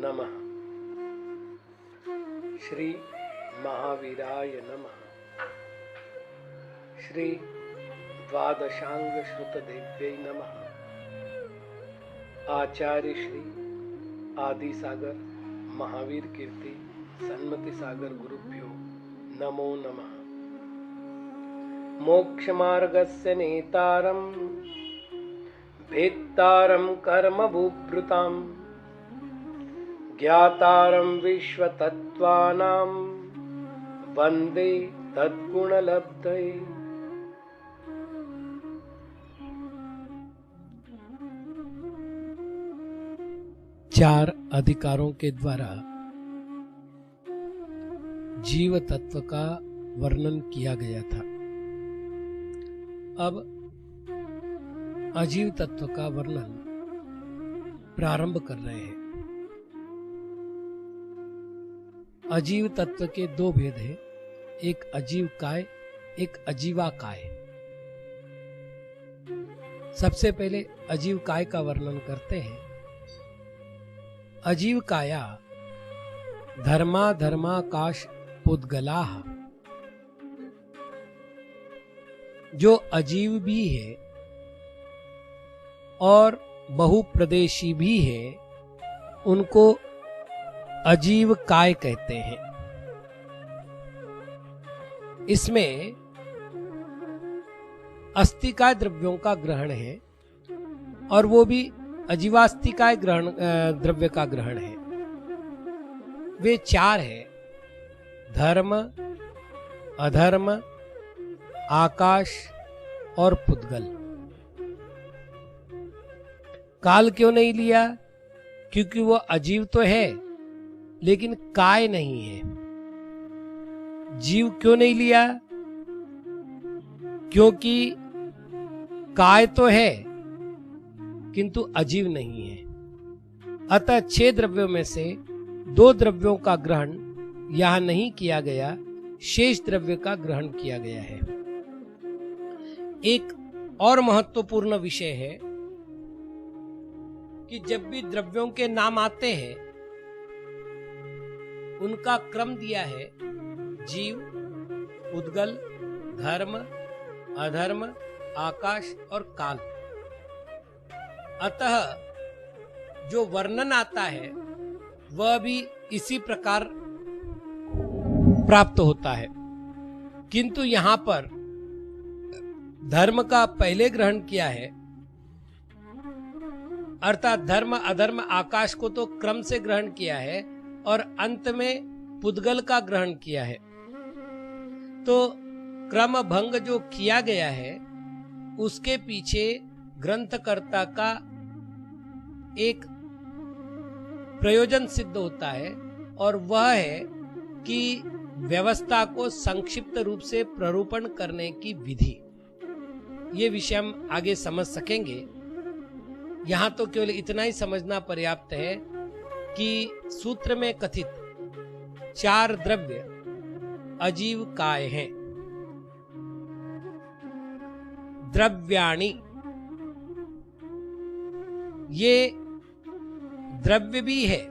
नमः। श्री महावीराय नमः। श्री द्वादशांग श्रुतदेव्यै नमः। आचार्य श्री आदि सागर महावीर कीर्ति सन्मति सागर गुरुभ्यो नमो नमः। मोक्ष मार्गस्य नेतारं भेत्तारं कर्म बुभृतां ज्ञातारं विश्वतत्त्वानां वन्दे तद्गुणलब्धये। चार अधिकारों के द्वारा जीव तत्व का वर्णन किया गया था। अब अजीव तत्व का वर्णन प्रारंभ कर रहे हैं। अजीव तत्व के दो भेद हैं, एक अजीव काय, एक अजीवा काय। सबसे पहले अजीव काय का वर्णन करते हैं। अजीव काया धर्मा धर्माकाश पुद्गलाः, जो अजीव भी है और बहुप्रदेशी भी है, उनको अजीव काय कहते हैं। इसमें अस्थिकाय द्रव्यों का ग्रहण है और वो भी अजीवास्तिकाय ग्रहण द्रव्य का ग्रहण है। वे चार है: धर्म, अधर्म, आकाश और पुद्गल। काल क्यों नहीं लिया? क्योंकि वो अजीव तो है लेकिन काय नहीं है। जीव क्यों नहीं लिया? क्योंकि काय तो है किंतु अजीव नहीं है। अतः 6 द्रव्यों में से 2 द्रव्यों का ग्रहण यहां नहीं किया गया, शेष द्रव्य का ग्रहण किया गया है। एक और महत्वपूर्ण विषय है कि जब भी द्रव्यों के नाम आते हैं उनका क्रम दिया है: जीव, उद्गल, धर्म, अधर्म, आकाश और काल। अतः जो वर्णन आता है वह भी इसी प्रकार प्राप्त होता है। किंतु यहां पर धर्म का पहले ग्रहण किया है, अर्थात धर्म, अधर्म, आकाश को तो क्रम से ग्रहण किया है और अंत में पुद्गल का ग्रहण किया है। तो क्रम भंग जो किया गया है उसके पीछे ग्रंथकर्ता का एक प्रयोजन सिद्ध होता है और वह है कि व्यवस्था को संक्षिप्त रूप से प्ररूपण करने की विधि। ये विषय हम आगे समझ सकेंगे। यहां तो केवल इतना ही समझना पर्याप्त है कि सूत्र में कथित 4 द्रव्य अजीव काय हैं। द्रव्याणि, ये द्रव्य भी है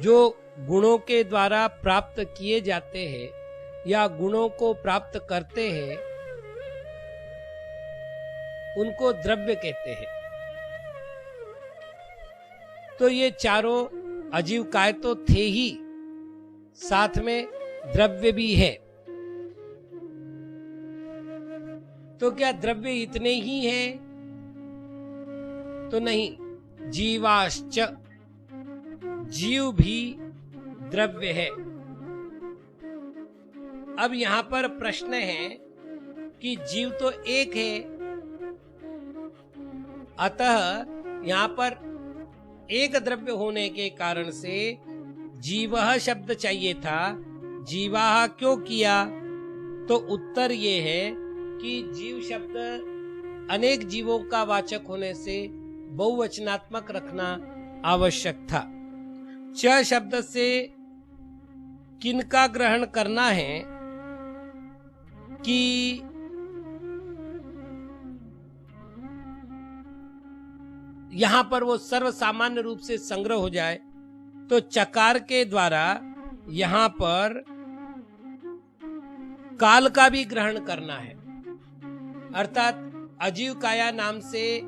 जो गुणों के द्वारा प्राप्त किए जाते हैं या गुणों को प्राप्त करते हैं, उनको द्रव्य कहते हैं। तो ये चारों अजीव काय तो थे ही, साथ में द्रव्य भी है। तो क्या द्रव्य इतने ही हैं? तो नहीं, जीवाश्च, जीव भी द्रव्य है। अब यहां पर प्रश्न है कि जीव तो एक है, अतः यहां पर एक द्रव्य होने के कारण से जीवः शब्द चाहिए था। जीवाः क्यों किया? तो उत्तर ये है कि जीव शब्द अनेक जीवों का वाचक होने से बहुवचनात्मक रखना आवश्यक था। च शब्द से किनका ग्रहण करना है कि यहां पर वो सर्व सामान्य रूप से संग्रह हो जाए, तो चकार के द्वारा यहां पर काल का भी ग्रहण करना है। अर्थात अजीव काया नाम से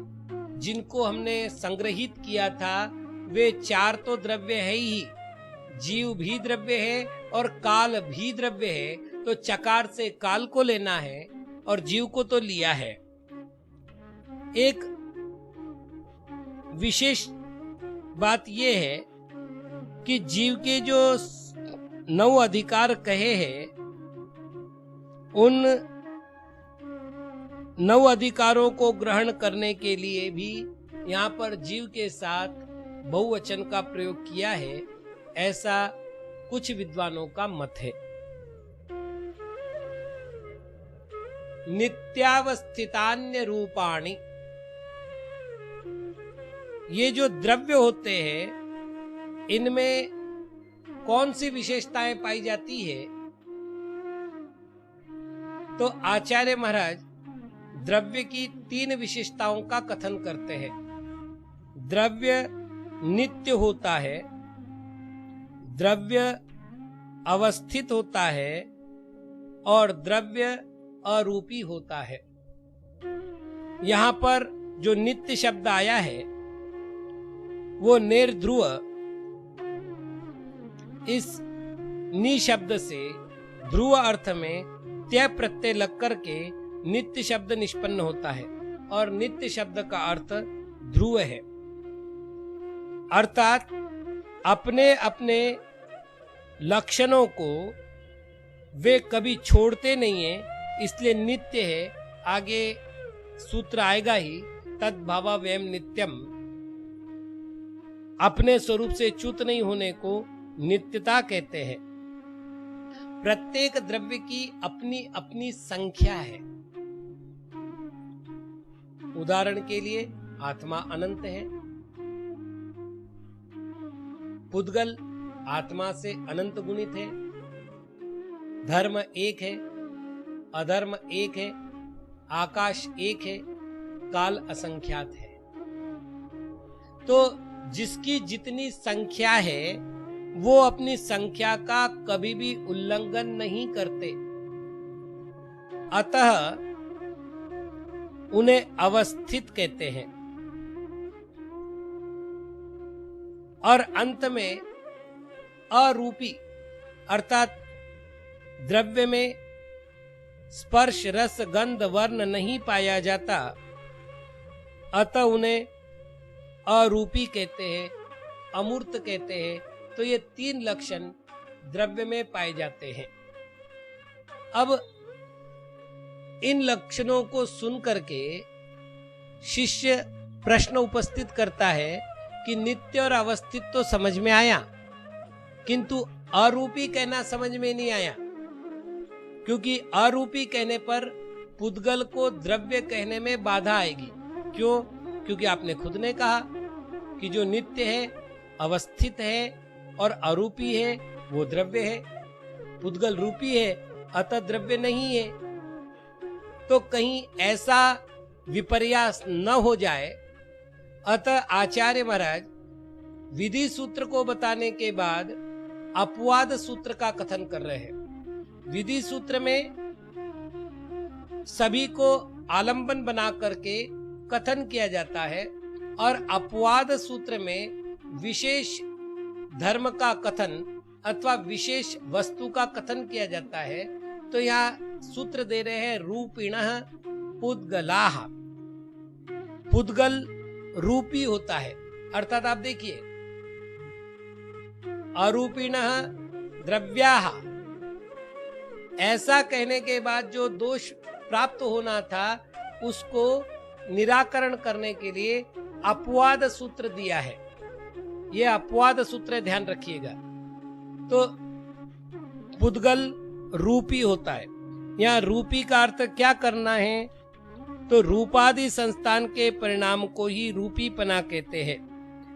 जिनको हमने संग्रहित किया था वे चार तो द्रव्य है ही, जीव भी द्रव्य है और काल भी द्रव्य है। तो चकार से काल को लेना है और जीव को तो लिया है। एक विशेष बात यह है कि जीव के जो 9 अधिकार कहे हैं, उन 9 अधिकारों को ग्रहण करने के लिए भी यहाँ पर जीव के साथ बहुवचन का प्रयोग किया है, ऐसा कुछ विद्वानों का मत है। नित्यावस्थितान्य रूपाणि, ये जो द्रव्य होते हैं इनमें कौन सी विशेषताएं पाई जाती है? तो आचार्य महाराज द्रव्य की 3 विशेषताओं का कथन करते हैं। द्रव्य नित्य होता है, द्रव्य अवस्थित होता है और द्रव्य अरूपी होता है। यहां पर जो नित्य शब्द आया है वो निर्ध्रुव, इस नि शब्द से ध्रुव अर्थ में त्य प्रत्यय लग करके नित्य शब्द निष्पन्न होता है और नित्य शब्द का अर्थ ध्रुव है। अर्थात अपने अपने लक्षणों को वे कभी छोड़ते नहीं है, इसलिए नित्य है। आगे सूत्र आएगा ही, तद्भावाव्ययम नित्यम, अपने स्वरूप से च्युत नहीं होने को नित्यता कहते हैं। प्रत्येक द्रव्य की अपनी अपनी संख्या है। उदाहरण के लिए आत्मा अनंत है, पुद्गल आत्मा से अनंत गुणित है, धर्म एक है, अधर्म एक है, आकाश एक है, काल असंख्यात है। तो जिसकी जितनी संख्या है वो अपनी संख्या का कभी भी उल्लंघन नहीं करते, अतः उन्हें अवस्थित कहते हैं। और अंत में अरूपी, अर्थात द्रव्य में स्पर्श रस गंध वर्ण नहीं पाया जाता, अतः उन्हें अरूपी कहते हैं, अमूर्त कहते हैं। तो ये 3 लक्षण द्रव्य में पाए जाते हैं। अब इन लक्षणों को सुन करके शिष्य प्रश्न उपस्थित करता है कि नित्य और अवस्थित तो समझ में आया, किंतु अरूपी कहना समझ में नहीं आया, क्योंकि अरूपी कहने पर पुद्गल को द्रव्य कहने में बाधा आएगी। क्यों? क्योंकि आपने खुद ने कहा कि जो नित्य है, अवस्थित है और अरूपी है वो द्रव्य है, पुद्गल रूपी है अतः द्रव्य नहीं है। तो कहीं ऐसा विपर्यास न हो जाए, अतः आचार्य महाराज विधि सूत्र को बताने के बाद अपवाद सूत्र का कथन कर रहे हैं। विधि सूत्र में सभी को आलंबन बना करके कथन किया जाता है और अपवाद सूत्र में विशेष धर्म का कथन अथवा विशेष वस्तु का कथन किया जाता है। तो यहाँ सूत्र दे रहे हैं रूपिणः पुद्गलाः। पुद्गल रूपी होता है, अर्थात आप देखिए अरूपिणः द्रव्याः, ऐसा कहने के बाद जो दोष प्राप्त होना था उसको निराकरण करने के लिए अपवाद सूत्र दिया है। यह अपवाद सूत्र ध्यान रखिएगा। तो पुद्गल रूपी होता है। यहाँ रूपी का अर्थ क्या करना है? तो रूपादि संस्थान के परिणाम को ही रूपीपना कहते हैं,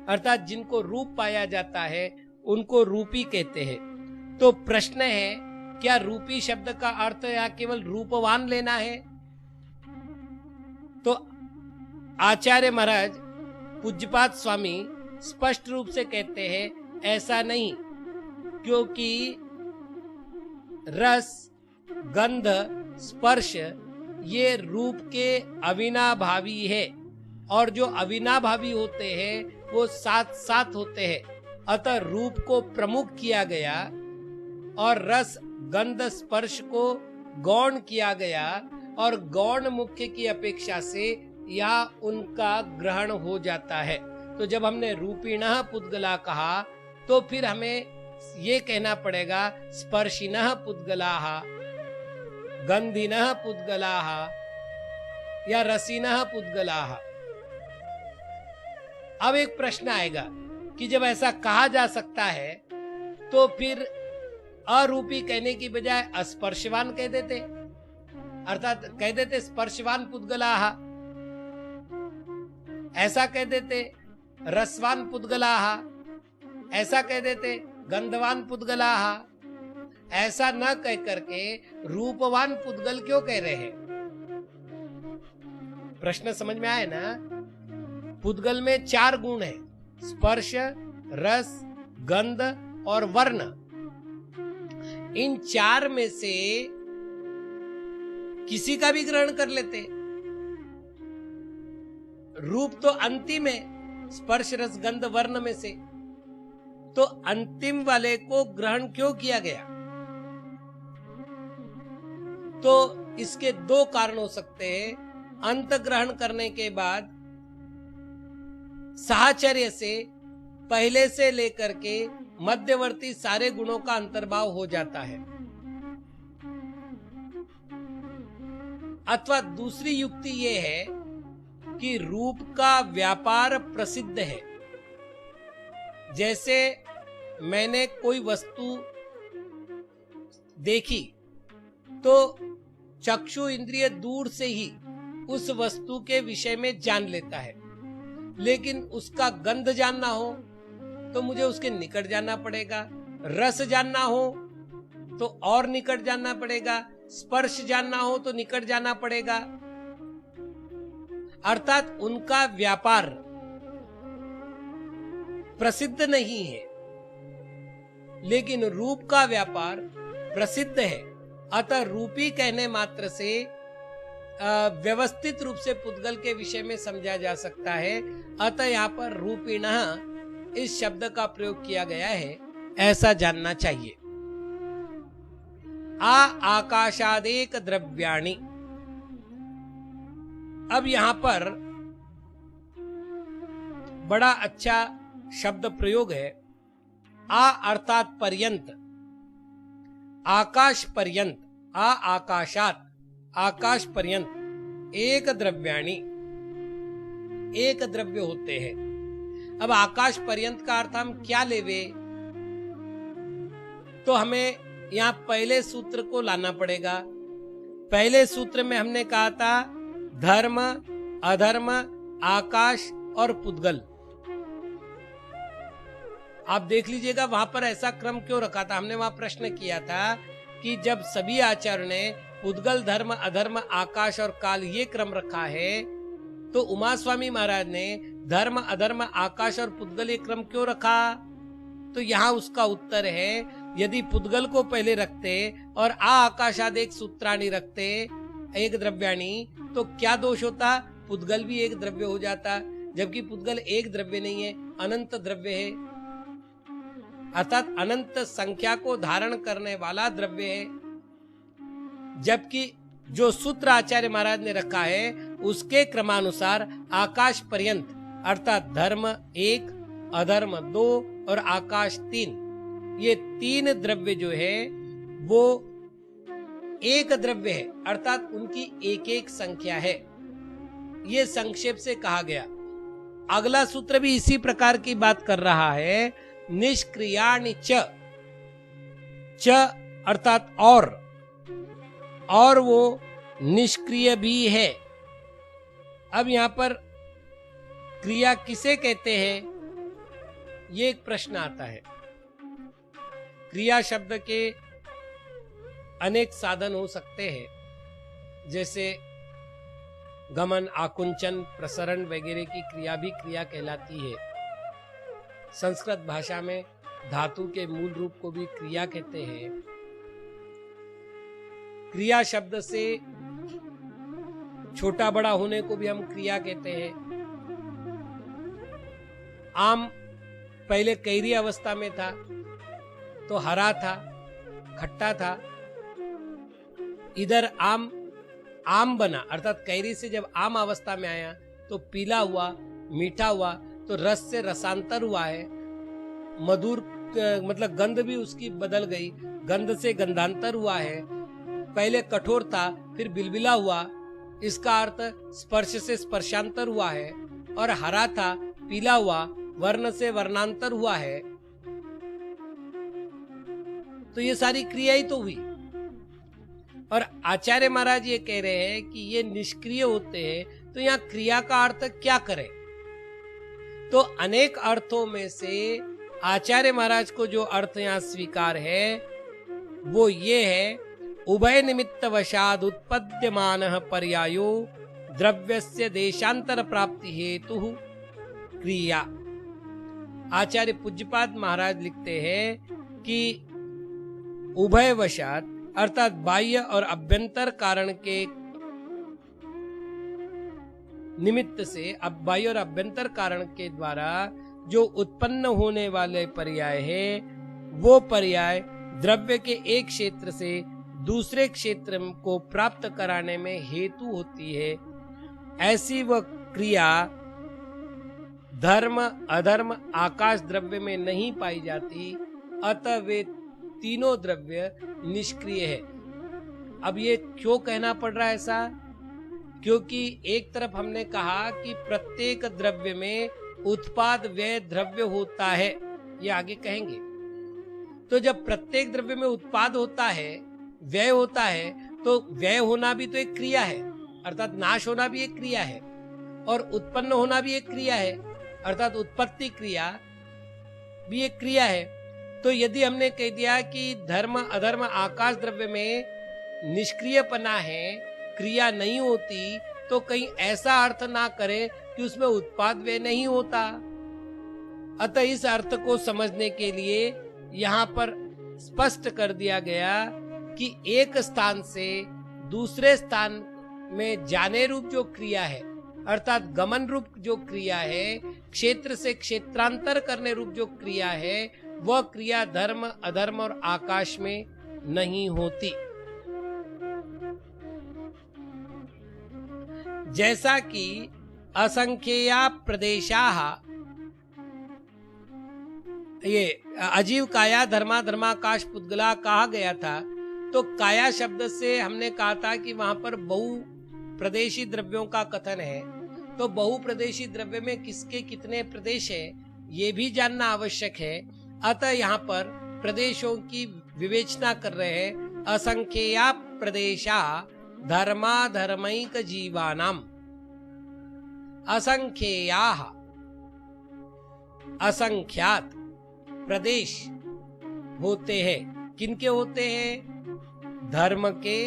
अर्थात जिनको रूप पाया जाता है उनको रूपी कहते हैं। तो प्रश्न है, क्या रूपी शब्द का अर्थ या केवल रूपवान लेना है? तो आचार्य महाराज पूज्यपाद स्वामी स्पष्ट रूप से कहते हैं ऐसा नहीं, क्योंकि रस, गंध, स्पर्श ये रूप के अविनाभावी है, और जो अविनाभावी होते हैं वो साथ साथ होते हैं। अतः रूप को प्रमुख किया गया और रस, गंध, स्पर्श को गौण किया गया, और गौण मुख्य की अपेक्षा से यहाँ उनका ग्रहण हो जाता है। तो जब हमने रूपिणः पुद्गला कहा तो फिर हमें ये कहना पड़ेगा स्पर्शिनः पुद्गलाः, गंधिनः पुद्गलाः या रसिनः पुद्गलाः। अब एक प्रश्न आएगा कि जब ऐसा कहा जा सकता है तो फिर अरूपी कहने की बजाय अस्पर्शवान कह देते, अर्थात कह देते स्पर्शवान पुद्गलाः, ऐसा कह देते रसवान पुद्गलाः, ऐसा कह देते गंधवान पुद्गलाः। ऐसा न कह करके रूपवान पुद्गल क्यों कह रहे हैं? प्रश्न समझ में आए ना? पुद्गल में 4 गुण है, स्पर्श, रस, गंध और वर्ण। इन 4 में से किसी का भी ग्रहण कर लेते। रूप तो अंतिम है, स्पर्श, रस, गंध, वर्ण में से, तो अंतिम वाले को ग्रहण क्यों किया गया? तो इसके 2 कारण हो सकते हैं। अंत ग्रहण करने के बाद साहचर्य से पहले से लेकर के मध्यवर्ती सारे गुणों का अंतर्भाव हो जाता है, अथवा दूसरी युक्ति यह है कि रूप का व्यापार प्रसिद्ध है। जैसे मैंने कोई वस्तु देखी तो चक्षु इंद्रिय दूर से ही उस वस्तु के विषय में जान लेता है, लेकिन उसका गंध जानना हो तो मुझे उसके निकट जाना पड़ेगा, रस जानना हो तो और निकट जाना पड़ेगा, स्पर्श जानना हो तो निकट जाना पड़ेगा। अर्थात उनका व्यापार प्रसिद्ध नहीं है, लेकिन रूप का व्यापार प्रसिद्ध है। अतः रूपी कहने मात्र से व्यवस्थित रूप से पुद्गल के विषय में समझा जा सकता है। अतः यहाँ पर रूपिणः इस शब्द का प्रयोग किया गया है, ऐसा जानना चाहिए। आकाशादेक द्रव्याणि। अब यहां पर बड़ा अच्छा शब्द प्रयोग है। अर्थात पर्यंत, आकाश पर्यंत, आकाशात, आकाश पर्यंत एक द्रव्याणि, एक द्रव्य होते हैं। अब आकाश पर्यंत का अर्थ हम क्या लेवे? तो हमें यहां पहले सूत्र को लाना पड़ेगा। पहले सूत्र में हमने कहा था धर्म, अधर्म, आकाश और पुद्गल। आप देख लीजिएगा वहां पर ऐसा क्रम क्यों रखा था। हमने वहां प्रश्न किया था कि जब सभी आचार्य ने पुद्गल, धर्म, अधर्म, आकाश और काल ये क्रम रखा है, तो उमा स्वामी महाराज ने धर्म, अधर्म, आकाश और पुद्गल ये क्रम क्यों रखा? तो यहाँ उसका उत्तर है, यदि पुद्गल को पहले रखते और आकाशादेक सूत्राणि रखते, एक द्रव्याणि, तो क्या दोष होता? पुद्गल भी एक द्रव्य हो जाता, जबकि पुद्गल एक द्रव्य नहीं है, अनंत द्रव्य है, अर्थात अनंत संख्या को धारण करने वाला द्रव्य है। जबकि जो सूत्र आचार्य महाराज ने रखा है उसके क्रमानुसार आकाश पर्यंत, अर्थात धर्म 1, अधर्म 2 और आकाश 3, ये 3 द्रव्य जो है वो एक द्रव्य है, अर्थात उनकी एक एक संख्या है। ये संक्षेप से कहा गया। अगला सूत्र भी इसी प्रकार की बात कर रहा है। निष्क्रियाणि च, च अर्थात और वो निष्क्रिय भी है। अब यहां पर क्रिया किसे कहते हैं, ये एक प्रश्न आता है। क्रिया शब्द के अनेक साधन हो सकते हैं, जैसे गमन, आकुंचन, प्रसरण वगैरह की क्रिया भी क्रिया कहलाती है। संस्कृत भाषा में धातु के मूल रूप को भी क्रिया कहते हैं। क्रिया शब्द से छोटा बड़ा होने को भी हम क्रिया कहते हैं। आम पहले कैरी अवस्था में था तो हरा था, खट्टा था। इधर आम बना, अर्थात कैरी से जब आम अवस्था में आया तो पीला हुआ, मीठा हुआ, तो रस से रसांतर हुआ है। मधुर मतलब गंध भी उसकी बदल गई, गंध से गंधांतर हुआ है। पहले कठोर था, फिर बिलबिला हुआ, इसका अर्थ स्पर्श से स्पर्शांतर हुआ है। और हरा था, पीला हुआ, वर्ण से वर्णांतर हुआ है। तो ये सारी क्रिया ही तो हुई। और आचार्य महाराज ये कह रहे हैं कि ये निष्क्रिय होते हैं, तो यहाँ क्रिया का अर्थ क्या करें? तो अनेक अर्थों में से आचार्य महाराज को जो अर्थ यहाँ स्वीकार है वो ये है, उभय निमित्त वशाद उत्पद्यमानः पर्यायो द्रव्यस्य देशांतर प्राप्ति हेतु क्रिया। आचार्य पूज्यपाद महाराज लिखते हैं कि उभय वशात अर्थात बाह्य और अभ्यंतर कारण के निमित्त से, अब बाह्य और अभ्यंतर कारण के द्वारा जो उत्पन्न होने वाले पर्याय है, वो पर्याय द्रव्य के एक क्षेत्र से दूसरे क्षेत्र को प्राप्त कराने में हेतु होती है। ऐसी वह क्रिया धर्म, अधर्म, आकाश द्रव्य में नहीं पाई जाती, अतः वे तीनों द्रव्य निष्क्रिय है। अब ये क्यों कहना पड़ रहा है ऐसा? क्योंकि एक तरफ हमने कहा कि प्रत्येक द्रव्य में उत्पाद व्यय द्रव्य होता है, ये आगे कहेंगे। तो जब प्रत्येक द्रव्य में उत्पाद होता है, व्यय होता है, तो व्यय होना भी तो एक क्रिया है, अर्थात नाश होना भी एक क्रिया है, और उत्पन्न होना भी एक क्रिया है, अर्थात उत्पत्ति क्रिया भी एक क्रिया है। तो यदि हमने कह दिया कि धर्म, अधर्म, आकाश द्रव्य में निष्क्रियपना है, क्रिया नहीं होती, तो कहीं ऐसा अर्थ ना करे कि उसमें उत्पाद व्यय नहीं होता। अतः इस अर्थ को समझने के लिए यहाँ पर स्पष्ट कर दिया गया कि एक स्थान से दूसरे स्थान में जाने रूप जो क्रिया है, अर्थात गमन रूप जो क्रिया है, क्षेत्र से क्षेत्रांतर करने रूप जो क्रिया है, वह क्रिया धर्म, अधर्म और आकाश में नहीं होती। जैसा कि असंख्या प्रदेशाः, ये अजीव काया धर्मा धर्माकाश पुद्गला कहा गया था, तो काया शब्द से हमने कहा था कि वहां पर बहु प्रदेशी द्रव्यों का कथन है। तो बहु प्रदेशी द्रव्य में किसके कितने प्रदेश है, ये भी जानना आवश्यक है। अतः यहाँ पर प्रदेशों की विवेचना कर रहे हैं। असंख्या प्रदेशा धर्मा धर्मैक जीवानाम। असंख्या असंख्यात प्रदेश होते हैं। किनके होते हैं? धर्म के,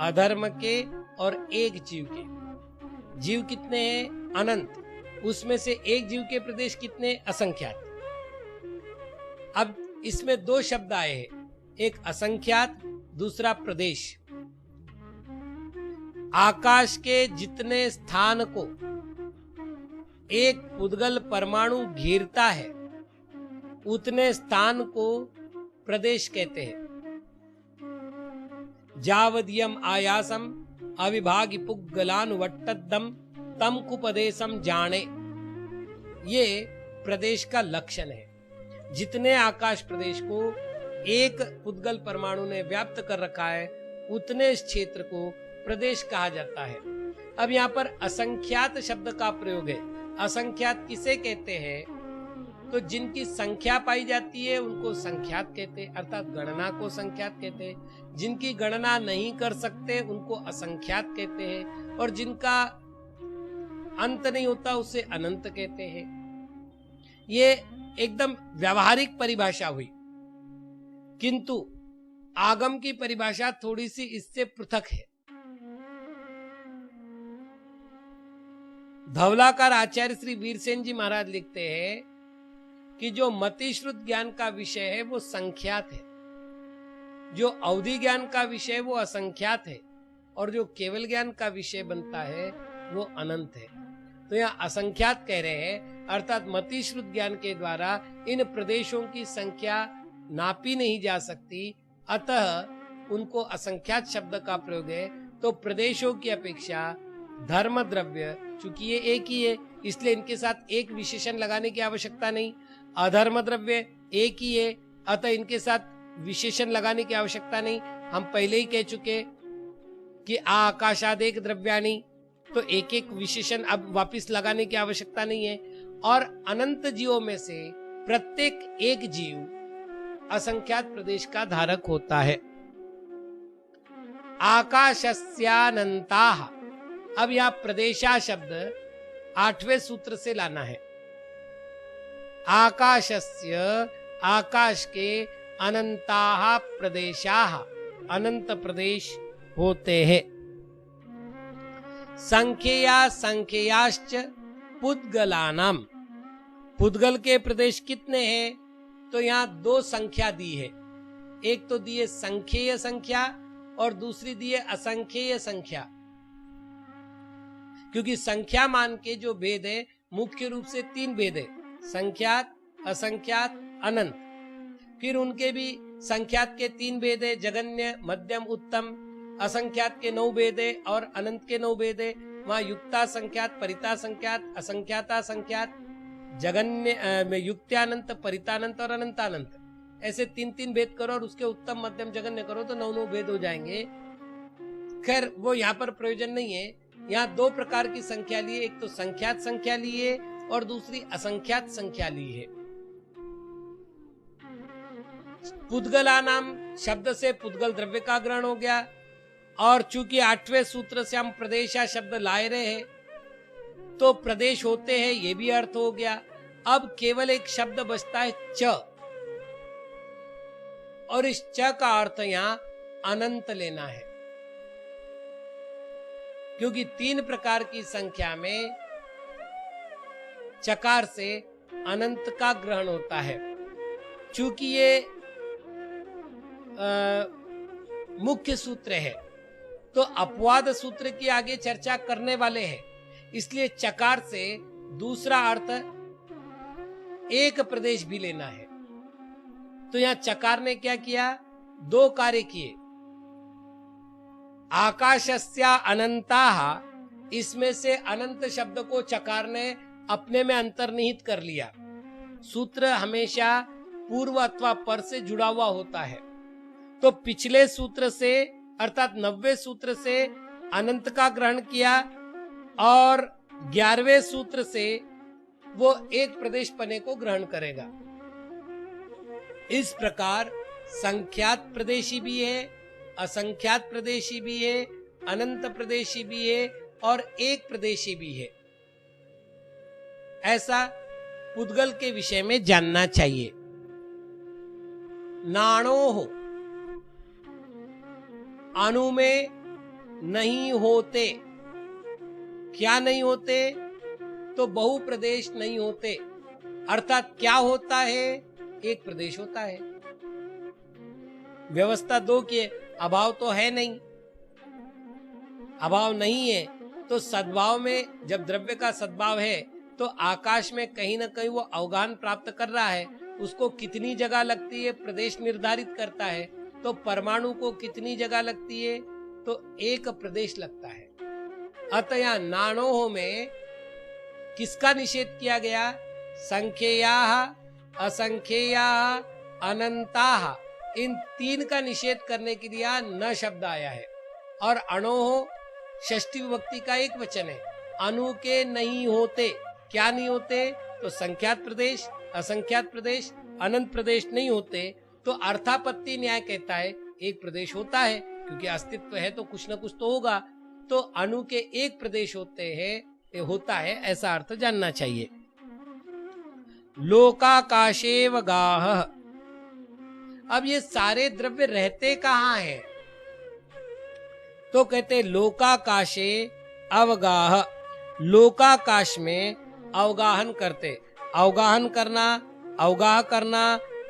अधर्म के और एक जीव के। जीव कितने हैं? अनंत। उसमें से एक जीव के प्रदेश कितने? असंख्यात। अब इसमें दो शब्द आए हैं, एक असंख्यात, दूसरा प्रदेश। आकाश के जितने स्थान को एक पुद्गल परमाणु घेरता है, उतने स्थान को प्रदेश कहते हैं। जावदियम आयासम अविभागि पुग्गलानुवट्टदम तम कुपदेशम जाने, ये प्रदेश का लक्षण है। जितने आकाश प्रदेश को एक पुद्गल परमाणु ने व्याप्त कर रखा है, उतने इस क्षेत्र को प्रदेश कहा जाता है। अब यहाँ पर असंख्यात शब्द का प्रयोग है। असंख्यात किसे कहते हैं? तो जिनकी संख्या पाई जाती है उनको संख्यात कहते हैं, अर्थात गणना को संख्यात कहते हैं। जिनकी गणना नहीं कर सकते उनको असंख्यात कहते हैं, और जिनका अंत नहीं होता उसे अनंत कहते हैं। ये एकदम व्यावहारिक परिभाषा हुई, किंतु आगम की परिभाषा थोड़ी सी इससे पृथक है। धवलाकार आचार्य श्री वीरसेन जी महाराज लिखते हैं कि जो मतिश्रुत ज्ञान का विषय है वो संख्यात है, जो अवधि ज्ञान का विषय वो असंख्यात है, और जो केवल ज्ञान का विषय बनता है वो अनंत है। तो यहाँ असंख्यात कह रहे हैं, अर्थात मतिश्रुत ज्ञान के द्वारा इन प्रदेशों की संख्या नापी नहीं जा सकती, अतः उनको असंख्यात शब्द का प्रयोग है। तो प्रदेशों की अपेक्षा धर्म द्रव्य, चूंकि ये एक ही है इसलिए इनके साथ एक विशेषण लगाने की आवश्यकता नहीं। अधर्म द्रव्य एक ही है, अतः इनके साथ विशेषण लगाने की आवश्यकता नहीं। हम पहले ही कह चुके कि आकाशादेक द्रव्याणी, तो एक एक विशेषण अब वापस लगाने की आवश्यकता नहीं है। और अनंत जीवों में से प्रत्येक एक जीव असंख्यात प्रदेश का धारक होता है। आकाशस्यानंताः, अब यहां प्रदेशा शब्द 8वें सूत्र से लाना है। आकाशस्य, आकाश के, अनंताः प्रदेशाः, अनंत प्रदेश होते हैं। संख्या संख्याश्च पुद्गलानाम, पुद्गल के प्रदेश कितने हैं? तो यहाँ 2 संख्या दी है। एक तो दी है संख्येय संख्या और दूसरी दी है असंख्येय संख्या। क्योंकि संख्या मान के जो भेद है मुख्य रूप से 3 भेद है, संख्यात, असंख्यात, अनंत। फिर उनके भी संख्यात के 3 भेद है, जगन्य, मध्यम, उत्तम। असंख्यात के 9 भेद है और अनंत के 9 भेद है। वहां युक्ता संख्यात, परिता संख्यात, असंख्याता संख्यात, जगन्य में युक्त्यानंत, परितानंत और अनंतानंत, ऐसे 3-3 भेद करो और उसके उत्तम, मध्यम, जगन्य करो तो 9 भेद हो जाएंगे। खैर वो यहाँ पर प्रयोजन नहीं है। यहाँ 2 प्रकार की संख्या ली है, एक तो संख्यात संख्या ली है और दूसरी असंख्यात संख्या ली है। पुद्गला नाम शब्द से पुद्गल द्रव्य का ग्रहण हो गया, और चूंकि 8वें सूत्र से हम प्रदेशा शब्द लाए रहे हैं तो प्रदेश होते हैं, ये भी अर्थ हो गया। अब केवल एक शब्द बचता है च, और इस च का अर्थ यहां अनंत लेना है, क्योंकि 3 प्रकार की संख्या में चकार से अनंत का ग्रहण होता है। चूंकि ये मुख्य सूत्र है तो अपवाद सूत्र की आगे चर्चा करने वाले हैं, इसलिए चकार से दूसरा अर्थ एक प्रदेश भी लेना है। तो यहां चकार ने क्या किया? 2 कार्य किए। आकाशस्या अनंताः, इसमें से अनंत शब्द को चकार ने अपने में अंतर्निहित कर लिया। सूत्र हमेशा पूर्व अथवा पर से जुड़ा हुआ होता है, तो पिछले सूत्र से अर्थात 90वें सूत्र से अनंत का ग्रहण किया और 11वें सूत्र से वो एक प्रदेश पने को ग्रहण करेगा। इस प्रकार संख्यात प्रदेशी भी है, असंख्यात प्रदेशी भी है, अनंत प्रदेशी भी है और एक प्रदेशी भी है। ऐसा पुद्गल के विषय में जानना चाहिए। नाणोः, अणु में नहीं होते। क्या नहीं होते? तो बहु प्रदेश नहीं होते। अर्थात क्या होता है? एक प्रदेश होता है। व्यवस्था 2 की है, अभाव तो है नहीं। अभाव नहीं है तो सद्भाव में, जब द्रव्य का सद्भाव है तो आकाश में कहीं ना कहीं वो अवगाहन प्राप्त कर रहा है। उसको कितनी जगह लगती है प्रदेश निर्धारित करता है। तो परमाणु को कितनी जगह लगती है? तो एक प्रदेश लगता है। अतः यहाँ नाणोः में किसका निषेध किया गया? संख्येयाः, असंख्येयाः, अनंताः, इन 3 का निषेध करने के लिए न शब्द आया है। और अणोः षष्ठी विभक्ति का एक वचन है। अणु के नहीं होते। क्या नहीं होते? तो संख्यात प्रदेश, असंख्यात प्रदेश, अनंत प्रदेश नहीं होते। तो अर्थापत्ति न्याय कहता है एक प्रदेश होता है, क्योंकि अस्तित्व है तो कुछ न कुछ तो होगा। तो अणु के एक प्रदेश होते हैं, होता है, ऐसा अर्थ जानना चाहिए। लोकाकाशेव गाः, अब ये सारे द्रव्य रहते कहाँ हैं? तो कहते लोकाकाशे अवगाह, लोकाकाश में अवगाहन करते। अवगाहन करना, अवगाह करना,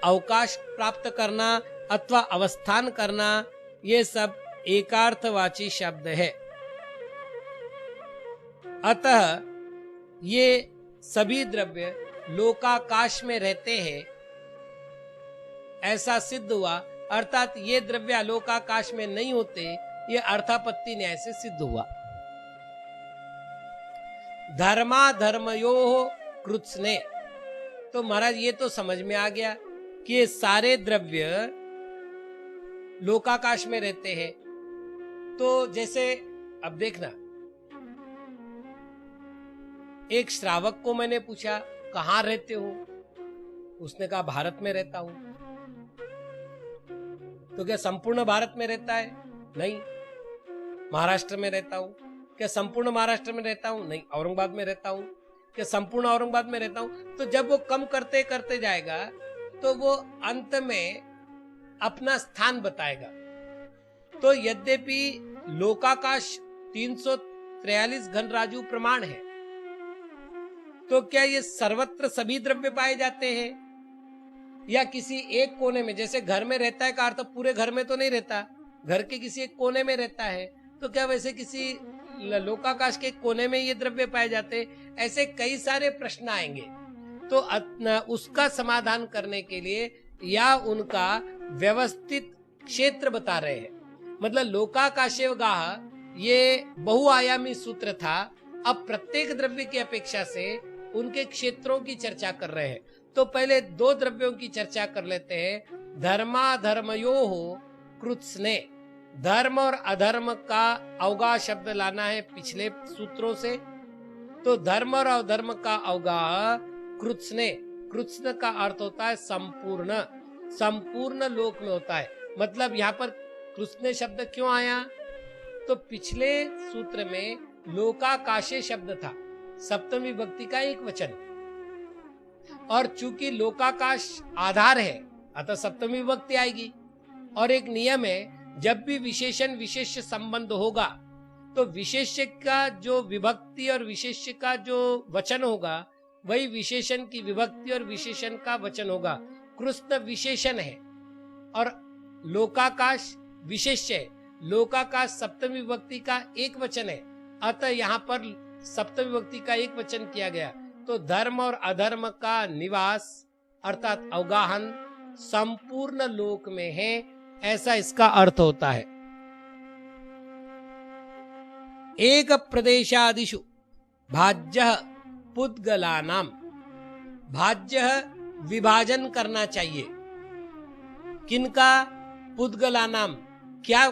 अवकाश प्राप्त करना अथवा अवस्थान करना, ये सब एकार्थवाची शब्द है। अतः ये सभी द्रव्य लोकाकाश में रहते हैं, ऐसा सिद्ध हुआ। अर्थात ये द्रव्य अलोकाकाश में नहीं होते, ये अर्थापत्ति न्याय से सिद्ध हुआ। धर्मा धर्मयोः कृत्स्ने, तो महाराज ये तो समझ में आ गया कि ये सारे द्रव्य लोकाकाश में रहते हैं। तो जैसे अब देखना, एक श्रावक को मैंने पूछा कहाँ रहते हो, उसने कहा भारत में रहता हूं। तो क्या संपूर्ण भारत में रहता है? नहीं। महाराष्ट्र में रहता हूं। क्या संपूर्ण महाराष्ट्र में रहता हूं? नहीं। औरंगाबाद में रहता हूं। क्या संपूर्ण औरंगाबाद में रहता हूं? तो जब वो कम करते करते जाएगा तो वो अंत में अपना स्थान बताएगा। तो यद्यपि लोकाकाश 343 घन राजू प्रमाण है, तो क्या ये सर्वत्र सभी द्रव्य पाए जाते हैं या किसी एक कोने में? जैसे घर में रहता है का अर्थ पूरे घर में तो नहीं रहता, घर के किसी एक कोने में रहता है। तो क्या वैसे किसी लोकाकाश के कोने में ये द्रव्य पाए जाते? ऐसे कई सारे प्रश्न आएंगे। तो उसका समाधान करने के लिए या उनका व्यवस्थित क्षेत्र बता रहे हैं। मतलब लोकाकाशेवगाह ये बहुआयामी सूत्र था। अब प्रत्येक द्रव्य की अपेक्षा से उनके क्षेत्रों की चर्चा कर रहे हैं। तो पहले दो द्रव्यों की चर्चा कर लेते हैं। धर्मा धर्मयोः कृत्स्ने, धर्म और अधर्म का अवगाह शब्द लाना है पिछले सूत्रों से। तो धर्म और अधर्म का अवगाह कृत्स्ने, कृत्स्न का अर्थ होता है संपूर्ण, संपूर्ण लोक में होता है। मतलब यहाँ पर कृत्स्ने शब्द क्यों आया? तो पिछले सूत्र में लोकाकाशे शब्द था, सप्तमी विभक्ति का एक वचन, और चूंकि लोकाकाश आधार है अतः सप्तमी विभक्ति आएगी। और एक नियम है, जब भी विशेषण विशेष्य संबंध होगा तो विशेष्य का जो विभक्ति और विशेष्य का जो वचन होगा वही विशेषण की विभक्ति और विशेषण का वचन होगा। कृष्ण विशेषण है और लोकाकाश विशेष्य है। लोकाकाश सप्तमी विभक्ति का एक वचन है, अतः यहाँ पर सप्तमी विभक्ति का एक वचन किया गया। तो धर्म और अधर्म का निवास अर्थात अवगाहन संपूर्ण लोक में है, ऐसा इसका अर्थ होता है। एक प्रदेशादिषु भाज्यः पुद्गलानाम, भाज्यः विभाजन करना चाहिए। किनका? पुद्गलानाम। क्या